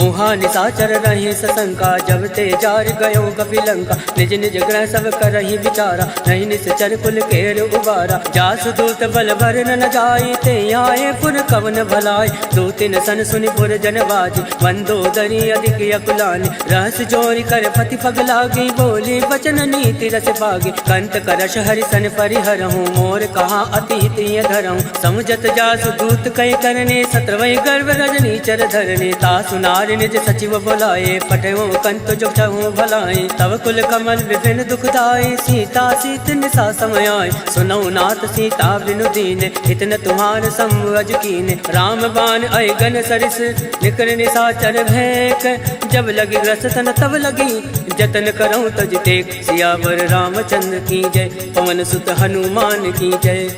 उहाँ निशाचर रही सशंका, जब ते जार गयो कपिलंका। निज निज ग्रह सब करहि विचारा, नहीं निश्चर कुल केर उबारा। जासु दूत बल भर न जाई, ते आए पुर कवन भलाई। दूतिन सन सुनि पुर जन बाजी, मंदोदरी अधिक अकुलानी। रहस जोरी कर पति पग लागी, बोली वचन नीति रस पागी। कंत करश हरि सन परिहरहूँ, मोर कहा अति हित धरहूँ। समुझत जासु दूत कई करने, सत्रवई गर्भ रजनी चर धरने। तासु नारी निज सचिव बुलाए, पटवों कंत जो छहु भलाए। तब कुल कमल विपिन दुखदाई, सीता सीत निशा समय आए। सुनौ नाथ सीता बिनु दीने, इतन तुम्हार समझ कीने। राम बाण अयगन सरिस, निकर निशाचर भैक। जब लगी रस तन तब लगी, जतन करऊँ तज तेक। सियावर रामचंद्र की जय, पवन सुत हनुमान की जय।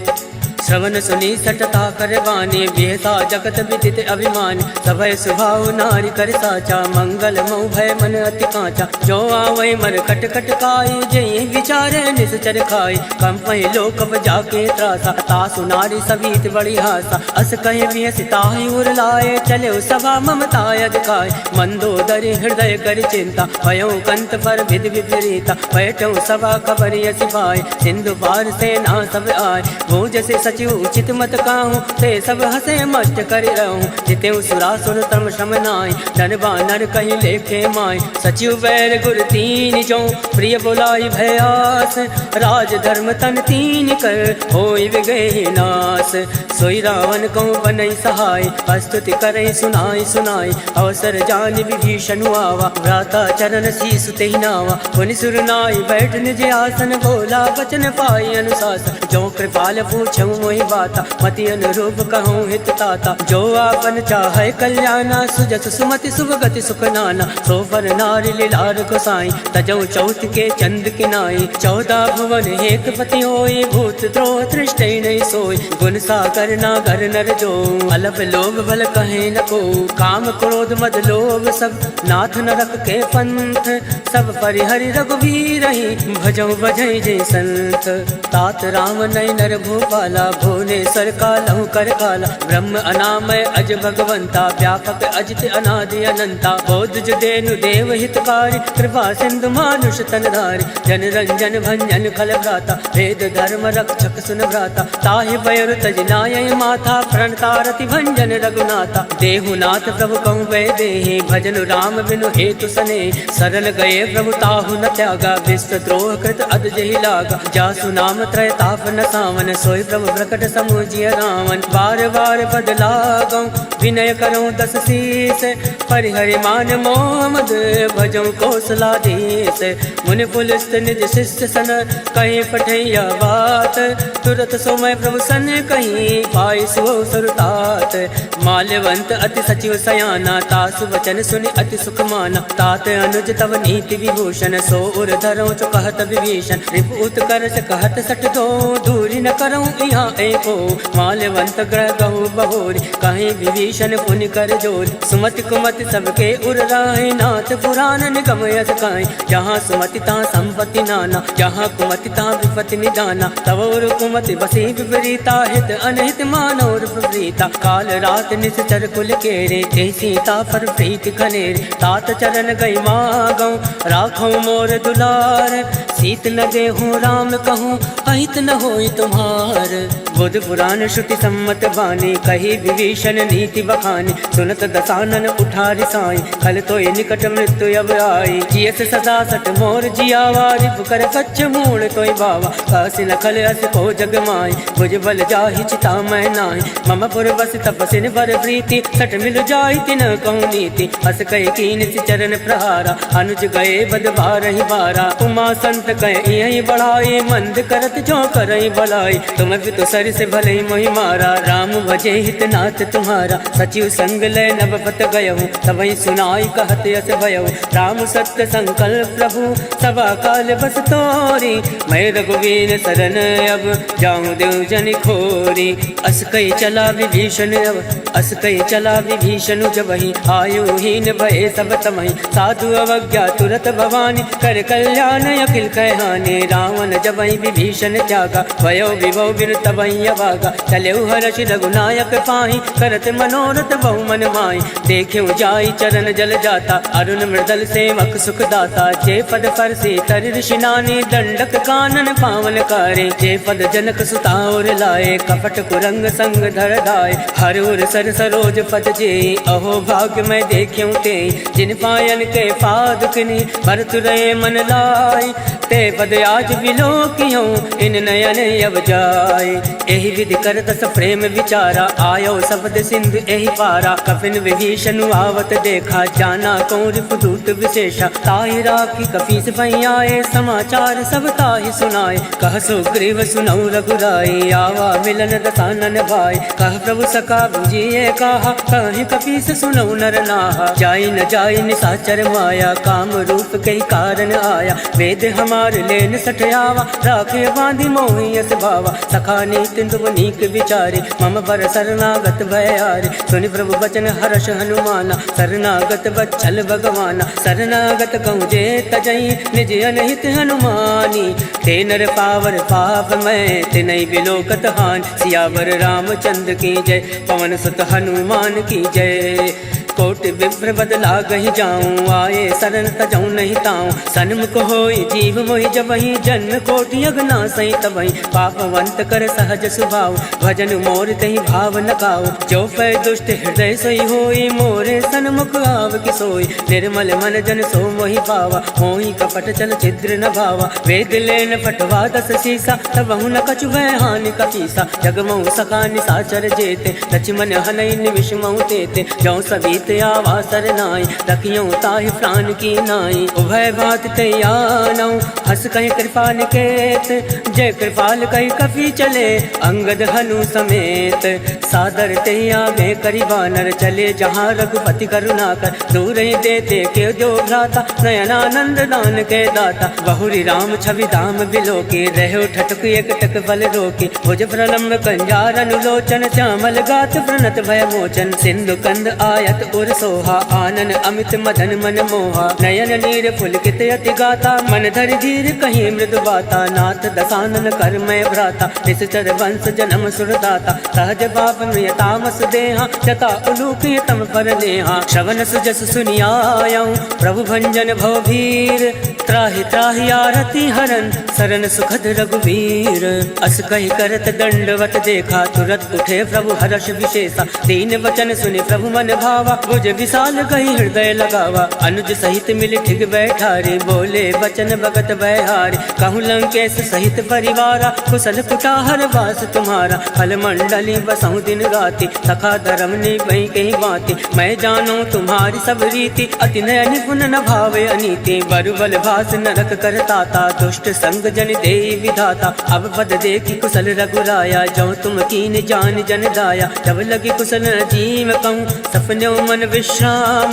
श्रवण सुनी सटता कर बानी, बेहता जगत विदित अभिमान। सभय सुभाव नारी कर साचा, मंगल मऊ भय मन अति कांचा। जो आवै मर कट कट काई, जय विचारे निश्चर खाई। कंपहि लोक जाके त्रासा, तासु नारी सभीत बड़ी हासा। अस कहे भी सिताहि उर लाए, चले सभा ममताय दिखाए। मंदोदरी हृदय कर चिंता, भयो कंत पर विधि विपरीता। बैठो सभा खबर यसी पाए, सिंधु पार सेना सब आए। वो जैसे सचिव उचित मत काहूँ, ते सब हसे मस्त कर रहूँ। जितेऊ सुरासुर तम श्रम नाय, धन बानर कहीं लेखे माय। सचिव बैर गुर तीन जो, प्रिय बुलाई भयास। राज धर्म तन तीन कर, होई विगहि नास। सोई रावण कहूँ बनई सहाय, प्रस्तुति करई सुनाई सुनाई। अवसर जान विभीषण आवा, भ्राता चरण शीस तेहि नावा। पुनि सुर नाई बैठ निज आसन, बोला वचन पाई अनुशासन। जो कृपाल पूछऊँ मोहि बाता, मति अनुरूप कहूँ हित ताता। जो आपन चाहे कल्याणा, सुजस सुमति सुभगति सुख नाना। सो पर नारी लीलार गोसाई, तजऊ चौथ के चंद किनाई। 14 भुवन एक पति होई, भूत द्रोह दृष्टि नहीं सोई। गुण सागर नागर नर जो, अलप लोभ भल कहे न को। काम क्रोध मद लोभ सब, नाथ नरक के पंथ। सब परिहरि रघुवीर ही, भजऊ बजई जय संत। तात राम नय नर भूपाला, भुवनेश्वर कालहु कर काला। ब्रह्म अनामय अज भगवंता, व्यापक अजित अनादि अनंता। बोध जुदेनु देव हितकारी, कृपा सिंधु मानुष तनधारी। जन रंजन भंजन खल भ्राता, वेद धर्म रक्षक सुन भ्राता। ताहि बयर तज नाय माथा, प्रणतारति भंजन रघुनाथा। देहुनाथ प्रभु कहूँ वै देहि, भजन राम बिनु हेतु सने। सरल गए प्रभु ताहु न त्यागा, विश्व द्रोह कृत अद जहि लागा। जासु नाम त्रय ताप न सावन, सोई प्रभु प्रकट समुझिय रावण। बार बार बदलागऊं विनय करऊं 10 शीस। परिहरि मान मोहम्मद भजऊं कौशलाधीश। मुनि पुलिस निज शिष्य सन कहीं पठैया बात। तुरत सोमय प्रभु सन कहीं पाई सो सुरतात। माल्यवंत अति सचिव सयाना तासु वचन सुनि अति सुख माना। तात अनुज तव नीति विभूषण सो उर धरऊं चो कहत विभीषण। रिपुत करस कहत सठ दो दूरी न करऊं यहाँ एको। माल्यवंत ग्रह गहु बहोरी कहीं विभीषण पुनि कर जोरी। सुमति कुमति सबके उर राहे नाथ पुराण निगम यस काई। जहाँ सुमति तहाँ संपत्ति नाना जहाँ कुमति तहाँ विपत्ति निदाना। तव उर कुमति बसी विपरीता हित अनहित मानव विपरीता। काल रात निश्चर कुल केरे ते सीता पर प्रीति खनेरे। तात चरण गई मागऊं राखऊं मोर दुलार। सीत न देहूँ राम कहूँ अहित न होई तुम्हार। बुध पुराण श्रुति सम्मत बानी कही विभीषण नीति बखानी। सुनत दसानन उठारी साई खल तो निकट मृत्यु अब आई। जियस सदा सट मोर जियावा रिप कर कच्छ मूल तोय बावा। कासी न खल अस को जग माई भुज बल जाहि चिता मैं नाहि। मम पुर बस तपसिन बर प्रीति सट मिल जाहि तिन कहूँ नीति। हस कह कीन चरण प्रहारा अनुज गए बद बारहि बारा। उमा संत कह यही बढ़ाई मंद करत जो करई भलाई। तुम भी तो सर से भले मोहि मारा राम भजे हित नाथ तुम्हारा। सचिव संग लय नवपत गयहूँ तबहि सुनाई कहत यस भयहूँ। राम सत्य संकल्प प्रभु सभा काल बस तोरी। मैं रघुवीर शरण अब जाऊँ देव जन खोरी। अस कई चला विभीषण अब अस कई चला विभीषण जबहि। आयुहीन भये सब तमहि साधु अवज्ञा तुरत भवानी। कर कल्याण अखिल कहहानि रावण जबहि विभीषण त्यागा। भयो विभव बिन तबहि अभागा चलेउ हर्ष रघुनायक पाहि। करत मनोरथ बहु मन माहि देखेउ जाई चरण जल जाता। अरुण मृदल सेवक सुख दाता जे पद पर से तर ऋषि नानी। दंडक कानन पावन कारे जे पद जनक सुता और लाए। कपट कुरंग संग धर दाय हर उर सर सरोज पद जे। अहो भाग्य मैं देख्यूं ते जिन पायन के पादुकनी। भरत रहे मन लाई ते पद आज बिलो कियों इन नयन अब जाय। एहि विधि कर दस प्रेम विचारा आयो शब्द सिंधु एहि पारा। कपिन विभीषण आवत देखा जाना कौन रिपुदूत विशेषा। ताहि राखी कपीस भई आए समाचार सब ताहि सुनाए। कह सुग्रीव सुनऊ रघुराई आवा मिलन दसानन भाई। कह प्रभु सका बुझिए कहा कहीं कपीस सुनऊ नर नाहा। जाई न जाई निसाचर माया काम रूप कई कारण आया। वेद हमार लेन सठयावा राखे बांधी मोहि यस भावा। सखा नीति तुम नीक विचारे मम बर शरणागत भयारे। सुनि प्रभु बचन हर्ष हनुमाना शरणागत बच्चल भगवाना। शरणागत कहूँ जे तजई निज अनहित हनुमानी। ते नर पावर पाप मैं ते नहीं बिलोकत हान। सियावर रामचंद्र की जय पवन सुत हनुमान की जय। कोटि विप्र बदला गही जाऊं आए शरण तजऊं नहीं ताऊं। सन्मुख होई जीव मोहि जबहि जन्म कोटि अगना सही तबहि। पापवंत कर सहज स्वभाव भजन मोर तहि भाव न काऊ। जो पै दुष्ट हृदय सोई होई मोरे सन्मुख आव कि सोई। निर्मल मन जन सो मोहि पावा मोहि कपट चल छिद्र न भावा। वेद लेन पटवा 10 शीसा तबहु न कछु भय हानि कपीसा। जगमऊ सखा निसाचर जेते लक्ष्मण हनई निविष मऊ तेते। जौ सभी आवा सरनाई रखियों ताहि प्राण की नाई। उभय बात तैयानौ हस कहीं कृपाल केत। जय कृपाल कही कपि चले अंगद हनु समेत। सादर तैया में करी बानर चले जहाँ रघुपति करुणाकर। दूर ही देते के जो भ्राता नयनानंद दान के दाता। बहुरी राम छवि धाम बिलो के रहो ठटक एक टक बल रोके। भुज प्रलम्ब कंजार अनुलोचन श्यामल गात प्रणत भय मोचन। सिंधु कंद आयत उर सोहा आनन अमित मदन मन मोहा। नयन नीर पुलकित अति गाता मन धर धीर कहीं मृदु बाता। नाथ दसानन कर मैं भ्राता निश्चर वंश जन्म सुरदाता। सहज पाप में तामस देहा जता उलूक तम पर नेहा। श्रवण सुजस सुनियाऊं प्रभु भंजन भव भीर। त्राहि त्राहि आरती हरन शरण सुखद रघुवीर। अस कही करत दंडवत देखा तुरत उठे प्रभु हर्ष विशेषा। दीन वचन सुनि प्रभु मन भावा भुज विशाल कही हृदय लगावा। अनुज सहित मिल ठिग बैठारे बोले बचन भगत बहारे। कहूँ लंकेश सहित परिवारा कुशल कुटाहर वास तुम्हारा। फल मंडली बसहु दिन राति सखा धर्म निभई कहीं बाती। मैं जानू तुम्हारी सब रीति अति नय निपुण न भावे अनीति। बरुबल भास नरक करताता दुष्ट संग जन दे विधाता। अब पद देखी कुशल रघुराया जो तुम कीन जान जन दाया। जब लगी कुशल जीव कहूँ सपने मन विश्राम।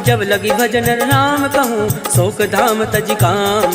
जब लगी भजन राम कहूँ शोक धाम तज काम।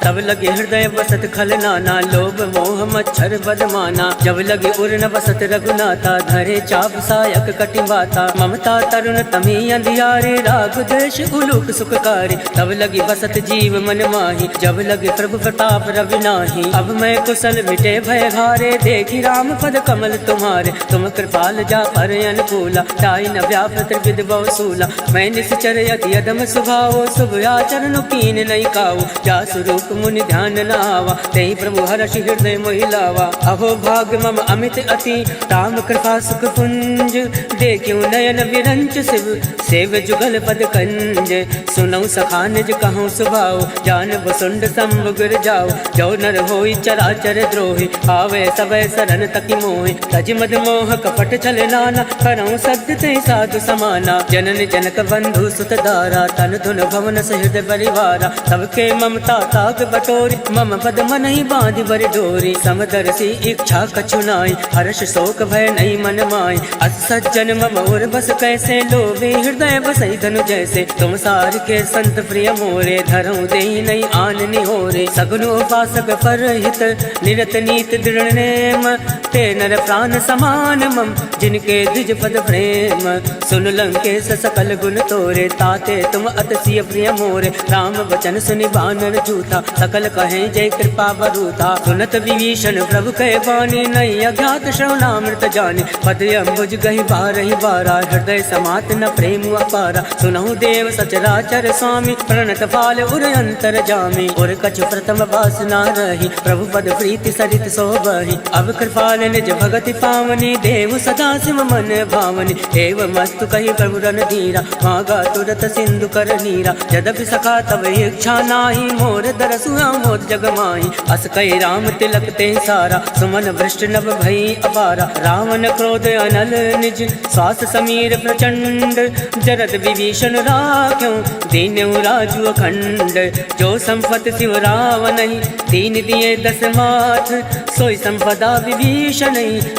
तब लगे हृदय बसत खल नाना लोभ मोह मच्छर बदमाना। जब लगे उर न बसत रघुनाथा धरे चाप सायक कटिवाता। ममता तरुण तमी अंधियारे राग देश उलूक सुखकारी। तब लगी बसत जीव मन माही जब लगे प्रभु प्रताप रवि नाही। अब मैं कुशल मिटे भय घारे देखी राम पद कमल तुम्हारे। तुम कृपाल जा पर अनुकूला ताई न व्याप त्रिविध बहुसूला। मैं निश्चर यति अदम स्वभाव शुभ आचरण कीन नहीं काऊ। जा स्वरूप मुनि ध्यान न आवा तेहि प्रभु हर्ष हृदय मोहिलावा। अहो भाग्य मम अमित अति राम कृपा सुख पुंज। देखियो नयन विरंच शिव सेव जुगल पद कंज। सुनऊ सखा निज कहूँ सुभाव जान बसुंड संभ गिर जाओ। जो नर होई चराचर द्रोही आवे सबे शरण तकी मोहि। तज मद मोह कपट छल नाना करऊँ सद्य ते साधु समाना। जनन जनक बंधु सुत दारा तन धुन भवन सहृद परिवारा। सबके ममता ताग बटोरी मम पद मन ही बांधि बरि डोरी। समदर्शी इच्छा कछु नाई हर्ष शोक भय नहीं मन माई। अस सज्जन मम और बस कैसे लोभी हृदय बसई धनु जैसे। तुम सार के संत प्रिय मोरे धरऊँ देहि नहीं आन निहोरे। सगुन उपासक परहित निरत नीत दृढ़ नेम। ते नर प्राण समान मम जिनके द्विज पद प्रेम। सुन लंकेश सकल गुण तोरे ताते तुम अतसिय प्रिय मोरे। राम वचन सुनि बानर झूठा सकल कहें जय कृपा बरूथा। सुनत विभीषण प्रभु कहे बानी नहीं अज्ञात श्रवणामृत जाने। पद अम्बुज गहि बारहि बारा हृदय समात न प्रेम अपारा। सुनहु देव सचराचर स्वामी प्रणत पाल उर अंतर जामी। और कछु प्रथम वासना रही प्रभु पद प्रीति सरित सोबहि। अब कृपाल निज भगति पावनी देव सदा सिम मन भावनी। एव मस्तु कही प्रभु रन धीरा मागा तुरत सिंधु कर नीरा। यद्यपि सखा तब इच्छा नाही मोर दरसु मोद जग माही। अस कही राम तिलक ते सारा सुमन भ्रष्ट नभ भई अपारा। रावण क्रोध अनल निज श्वास समीर प्रचंड। जरद विभीषण राख्यों दीन्यु राजु अखंड। जो संपत शिव रावण दीन दिए दस माथ। सोई संपदा विभीषण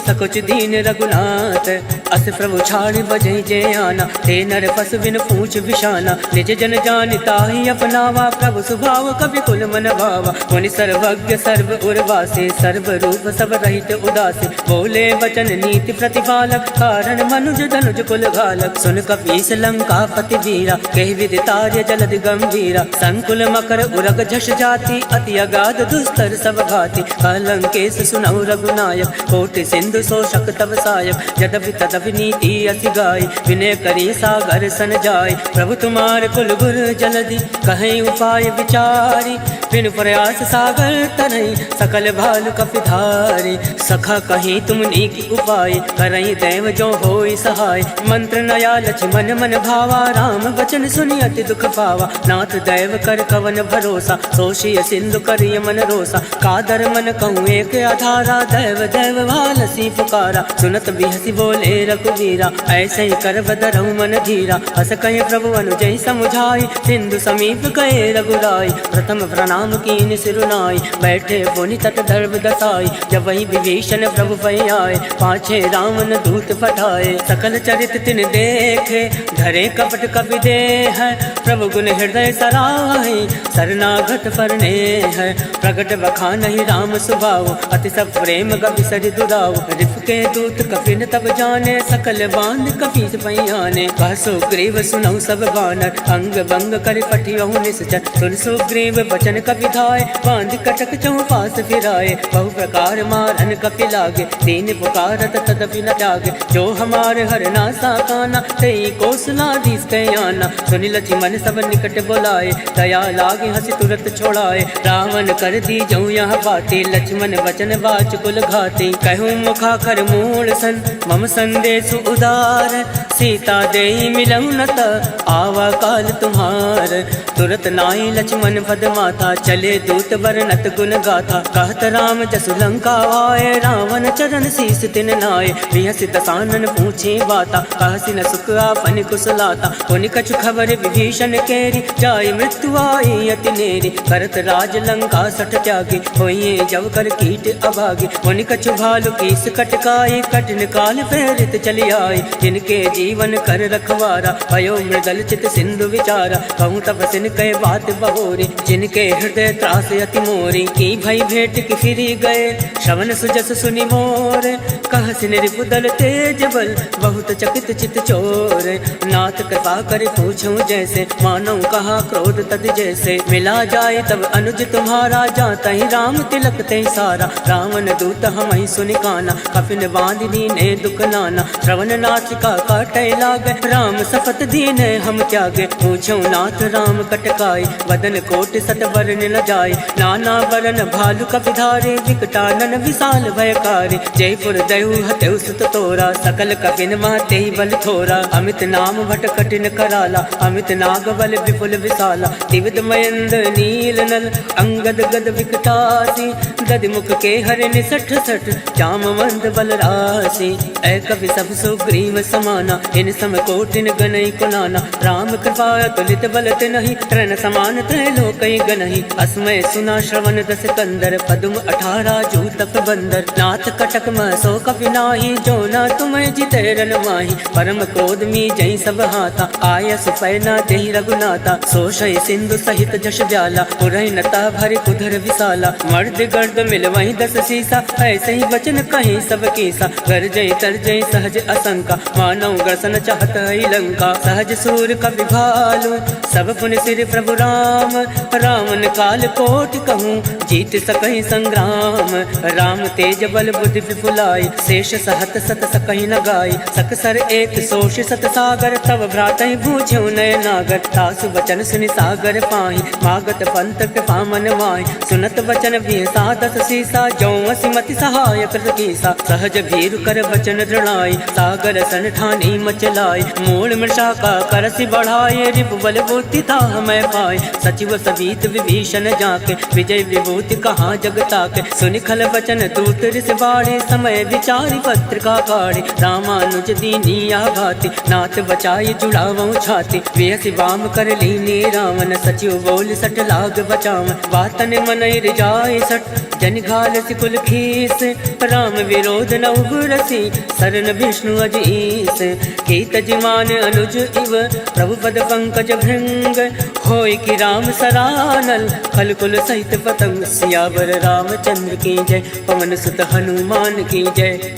सकुच दीन रघुनाथ। अस प्रभु छाड़ बजै जय आना ते नर पस बिन पूछ विशाना। निज जन जानिता ही अपनावा प्रभु स्वभाव कवि कुल मन भावा। मुनि सर्वज्ञ सर्व उर्वासे सर्व रूप सब रहित उदासे। बोले वचन नीति प्रतिपालक कारण मनुज धनुज कुल घालक। सुन कपीस लंका पति वीरा कहि विदितार्य जलद गंभीरा। संकुल मकर उरग झष जाति अति अगाध दुस्तर सब घाति। लंकेश सुनऊ रघुनायक कोटि सिंधु शोषक तब सायक। यद्यपि तदपि नीति असि गाय विनय करी सागर सन जाय। प्रभु तुम्हार कुल गुर जलधि कहीं उपाय विचारी। बिन प्रयास सागर तरई सकल भालु कपिधारी। सखा कहीं तुम नीकी उपाय करई देव जो होई सहाय। मंत्र नया लक्ष्मण मन भावा राम वचन सुनि अति दुख पावा। नाथ दैव कर कवन भरोसा सोषिय सिंधु करिय मन रोसा। कादर मन कहूँ एक आधारा दैव दैव भालसी पुकारा। सुनत बिहसी बोले रघुवीरा ऐसे ही कर बदरहु मन धीरा। हस कहे प्रभु अनुजय समुझाई सिंधु समीप गए रघुराई। प्रथम प्रणाम कीन सिरुनाई बैठे पुनि तट दर्भ दसाई। जब वही विभीषण प्रभु पै आए पाछे रावण दूत पठाए। सकल चरित तिन देखे धरे कपट कपि देह। प्रभु गुण हृदय सराहि शरणागत फरने है। प्रगट बखान ही राम स्वभाव अति सब प्रेम कपि सरि दुराव। रिप के दूत कपिन तब जाने सकल बांध कपीस पैयाने। कह सुग्रीव सुनऊ सब बानर अंग बंग कर पठियहु निश्चर। सुन सुग्रीव बचन कपि धाय बांध कटक चौपास फिराए। बहु प्रकार मारन कपि लागे दीन पुकारत तदपि न जागे। जो हमारे हर नासा काना तेई कौशलाधीश कयाना। सुनि लक्ष्मण सब निकट बोलाए दया लागे हंसी तुरत छोड़ाए। रावण कर दी जऊ यह बाती लक्ष्मण वचन बाच कुल घाती। कहूँ मुखाखर मूल सन मम संदेश उदार सीता देई मिलऊ न त आवा काल तुम्हार। तुरत नाई लक्ष्मण पद माथा चले दूत वर्णत गुण गाथा। कहत राम जसु लंका आए रावण चरण शीस तिन नाय। बिहसि दसानन पूछे बाता कहसि न सुख आपन कुशलाता। पुनि कछु खबर विभीषण केरी जाय मृत्यु आई अति नेरी। करत राज लंका सठ त्यागी होइए जब कर कीट अभागी। पुनि कछु भालु कीस कटकाई कठिन काल प्रेरित चली आई। जिनके जीवन कर रखवारा भयो मृगल चित सिंधु विचारा। कहूँ तब सिन कह बात बहोरी जिनके हृदय त्रास अति मोरी। की भई भेंट की फिरी गए श्रवण सुजस सुनि मोर। कह सिन रिपुदल तेज बल बहुत चकित चित चोर। नाथ कृपा कर पूछूं जैसे मानो कहा क्रोध तद जैसे। मिला जाए तब अनुज तुम्हारा जाता ही राम तिलक ते सारा। रावण दूत हम ही सुनि काना कपिन बांधनी ने दुख नाना। श्रवण नासिका काटे लागे राम सपत दीने हम त्यागे। पूछूं नाथ राम कटकाई वदन कोट सत वरन न जाए। नाना वरन भालु कपिधारे विकटानन विशाल भयकारी। जयपुर दयु हतेउ सुत तोरा सकल कपिन महते बल थोरा। अमित नाम भट कठिन कराला अमित नाग बल विपुल विशाला। दिविद मयंद नील नल अंगद गद विकटासी। गद मुख के हर निसठ सठ जामवंत बल राशि। ऐ कवि सब सुग्रीव समाना इन सम कोटिन गनई कुनाना। राम कृपा तुलित बलत नहीं तृण समान त्रैलोकई गनहि। अस्मय सुना श्रवण दस कंदर पदुम 18 जूतक बंदर। नाथ कटक मह सो कपि नाही जो न तुम जिते रन माही। परम क्रोध मी जय सब हाथा आयस पैना देहि रघुनाथा। सोशय सिंधु सहित जश जाला पुरहि नता भरि कुधर विशाला। मर्द गर्द मिल वही 10 सीसा ऐसे ही वचन कहीं सब कीसा। कर जय तर जय सहज असंका मानव ग्रसन चाहत है लंका। सहज सूर कवि भालू सब पुन सिर प्रभु राम। रावण काल कोट कहूँ जीत सकहि संग्राम। राम तेज बल बुद्धि विपुलाई शेष सहत सत सकहि न गाय। सकसर एक सोष सत सागर तब भ्रातहि बूझ्यो नय नागर। तासु वचन सुनि सागर पाहि मागत पंत कृपा मन माहि। सुनत वचन भी 10 सीसा जो मति सहायक कीसा। सहज भीर कर वचन दृढ़ाई सागर सन ठानी मचलाई। मूल मृषा का करसि बढ़ाए रिपु बल बुद्धि था मैं पाए। सचिव सवीत विभीषण जाके विजय विभूति कहाँ जगता के। सुनि खल वचन दूत ऋषि बाढ़े समय विचारी पत्रिका काढ़े। रामानुज दीनिया भाति नाथ बचाई जुड़ावो छाती। बेहसी वाम कर लीने रावण सचिव बोल सट लाग बचाव। बातन मनई रिजाए सट जन घाल सिकुल खीस। राम विरोध न उबरसी शरण विष्णु अजीस। कीत जिमान अनुज इव प्रभु पद पंकज भृंग। होय कि राम सरानल खल कुल सहित पतंग। सियावर रामचंद्र की जय पवन सुत हनुमान की जय।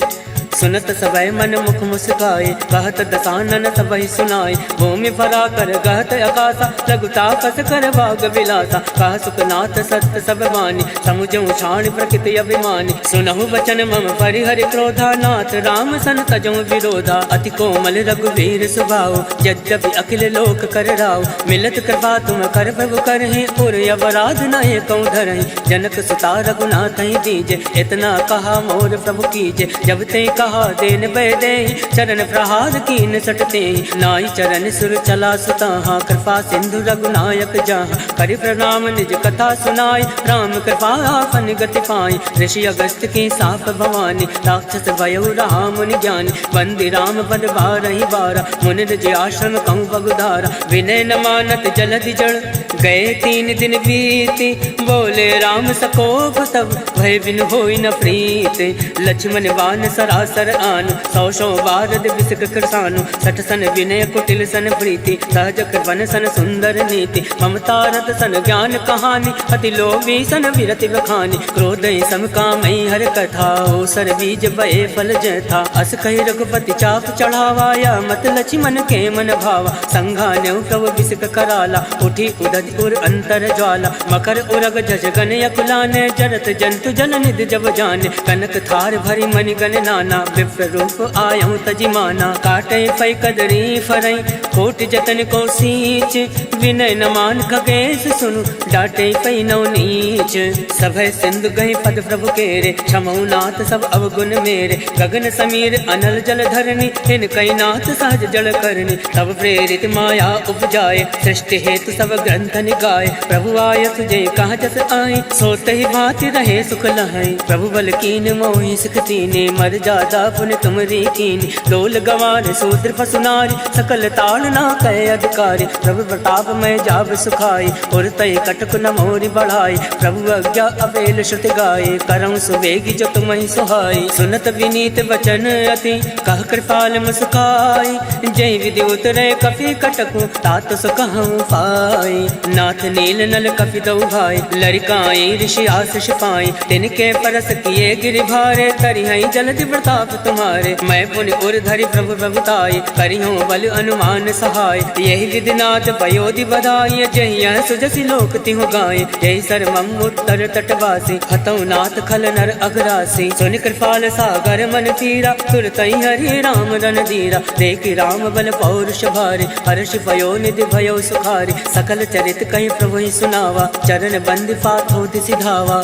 सुनत सबय मन मुख मुस्काए कहत दसानन सबहि सुनाए। भूमि फरा कर गहत आकाशा लघुता कस कर भाग विलासा। कह सुखनाथ सत्य सब वाणी समुझऊ छाण प्रकृति अभिमानी। सुनहु वचन मम परिहरि क्रोधा नाथ राम सन तजऊ विरोधा। अति कोमल रघुवीर स्वभाव यद्यपि अखिल लोक कर राव। मिलत कृपा तुम कर प्रभु करहि पुर अवराध नहे कौ धरहि। जनक सुता रघुनाथ ही दीजे इतना कहा मोर प्रभु कीजे। जब ते कहा देन बैदे चरण प्रहार कीन सटते। नाई चरण सुर चला सुताहा कृपा सिंधु रघुनायक जहाँ। करि प्रणाम निज कथा सुनाई राम कृपा आपन गति पाई। ऋषि अगस्त की साप भवानी राक्षस भयो राम मुनि ज्ञानी। बंदी राम पद बारहि बारा मुनि निज आश्रम कहूँ बगुधारा। विनय न मानत जलधि जड़ गए 3 दिन बीती। बोले राम सकोप तब भय बिनु होई न प्रीत। लक्ष्मण बान सरासर आनु 100 बारद विसक कृसानु। 60 सन विनय कुटिल सन प्रीति सहज कृपन सन सुंदर नीति। ममता रत सन ज्ञान कहानी अति लोभी सन विरति बखानी। क्रोध सम कामई हर कथा ओसर बीज बए फल जथा। अस कहि रघुपति चाप चढ़ावाया मत लक्ष्मण के मन भावा। संघान्यु प्रभु विसक कराला उठी उदधि उर अंतर ज्वाला। मकर उरग जज गन यकुलाने जरत जंतु जन निध जब जाने। कनक थार भरी मणि गण नाना विप्र रूप आयऊ तजिमाना। काटे पै कदरी फरई कोट जतन को सींच। विनय न मान खगेश सुनु डाटे पई नौ नीच। सभय सिंधु गही पद प्रभु केरे, क्षमऊ नाथ सब अवगुण मेरे। गगन समीर अनल जल धरनी, इन कई नाथ सहज जल करनी। तब प्रेरित माया उपजाए, सृष्टि हेतु सब ग्रंथ निगाए। प्रभु आय तुझे कहाँ जस आए, सोते ही भांति रहे सुख लहाई। प्रभु बल कीन मोहि सिख तीने, मर जादा पुन तुमरी कीनी। डोल गवार शूद्र पशु नारी, सकल ताल ना कहे अधिकारी। प्रभु प्रताप में जाब सुखाई, और तय कटक न मोरी बढ़ाई। प्रभु आज्ञा अवेल श्रुति गाये, करऊँ सुवेगी जो तुम्हें सुहाई। सुनत विनीत वचन अति, कह कृपाल मुस्काई। जय विधि उतरे कपि कटकु, तात सुकहु पाई। नाथ नील नल कपि दऊ भाई, लरिकाई ऋषि आशीष पाई। तिनके परस किए गिरि भारे, करिहई जलधि प्रताप तुम्हारे। मैं पुनि उर धरि प्रभु प्रभुताई, करिहूँ बल अनुमान सहाय। यही विधिनाथ पयोधि बधाई, जय सुजसि लोक तिहु गाय। जय सर्वम उत्तर तटवासी, हतऊ नाथ खल नर अग्रासी। सुन कृपाल सागर मन तीरा, तुरतई हरि राम रन धीरा। देखि राम बल पौरुष भारी, हर्ष भयो निधि भयो सुखारी। सकल चरित कहि प्रभु ही सुनावा, चरण बंद पाथो दिसि धावा।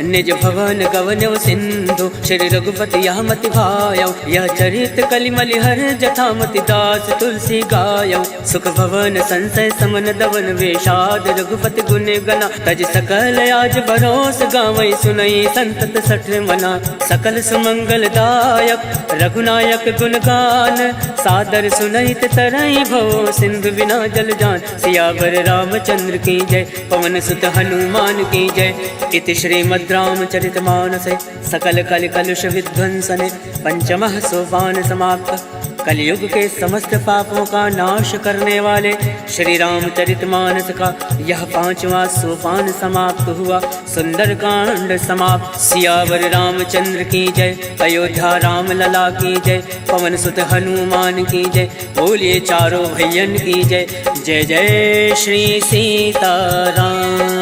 निज भवन गवन्यो सिंधु, श्री रघुपति यह मति भायौ। यह चरित कलिमलि हर जथामति, दास तुलसी गायौ। सुख भवन संसय समन दवन, वेषाद रघुपति गुण गना। तज सकल आज भरोस गावै, सुनई संतत सठ मना। सकल सुमंगल दायक रघुनायक गुण गान, सादर सुनैत तरई भव सिंधु बिना जल जान। सियावर रामचंद्र की जय, पवन सुत हनुमान की जय। इति श्रीमद् रामचरितमानसे सकल कलि कलुष विध्वंसने, पंचमः सोपान समाप्त। कलयुग के समस्त पापों का नाश करने वाले श्री रामचरितमानस का यह 5वां सोपान समाप्त हुआ। सुंदर कांड समाप्त। सियावर रामचंद्र की जय, अयोध्या राम लला की जय, पवन सुत हनुमान की जय। बोलिए चारों भैयन की जय। जय जय श्री सीताराम।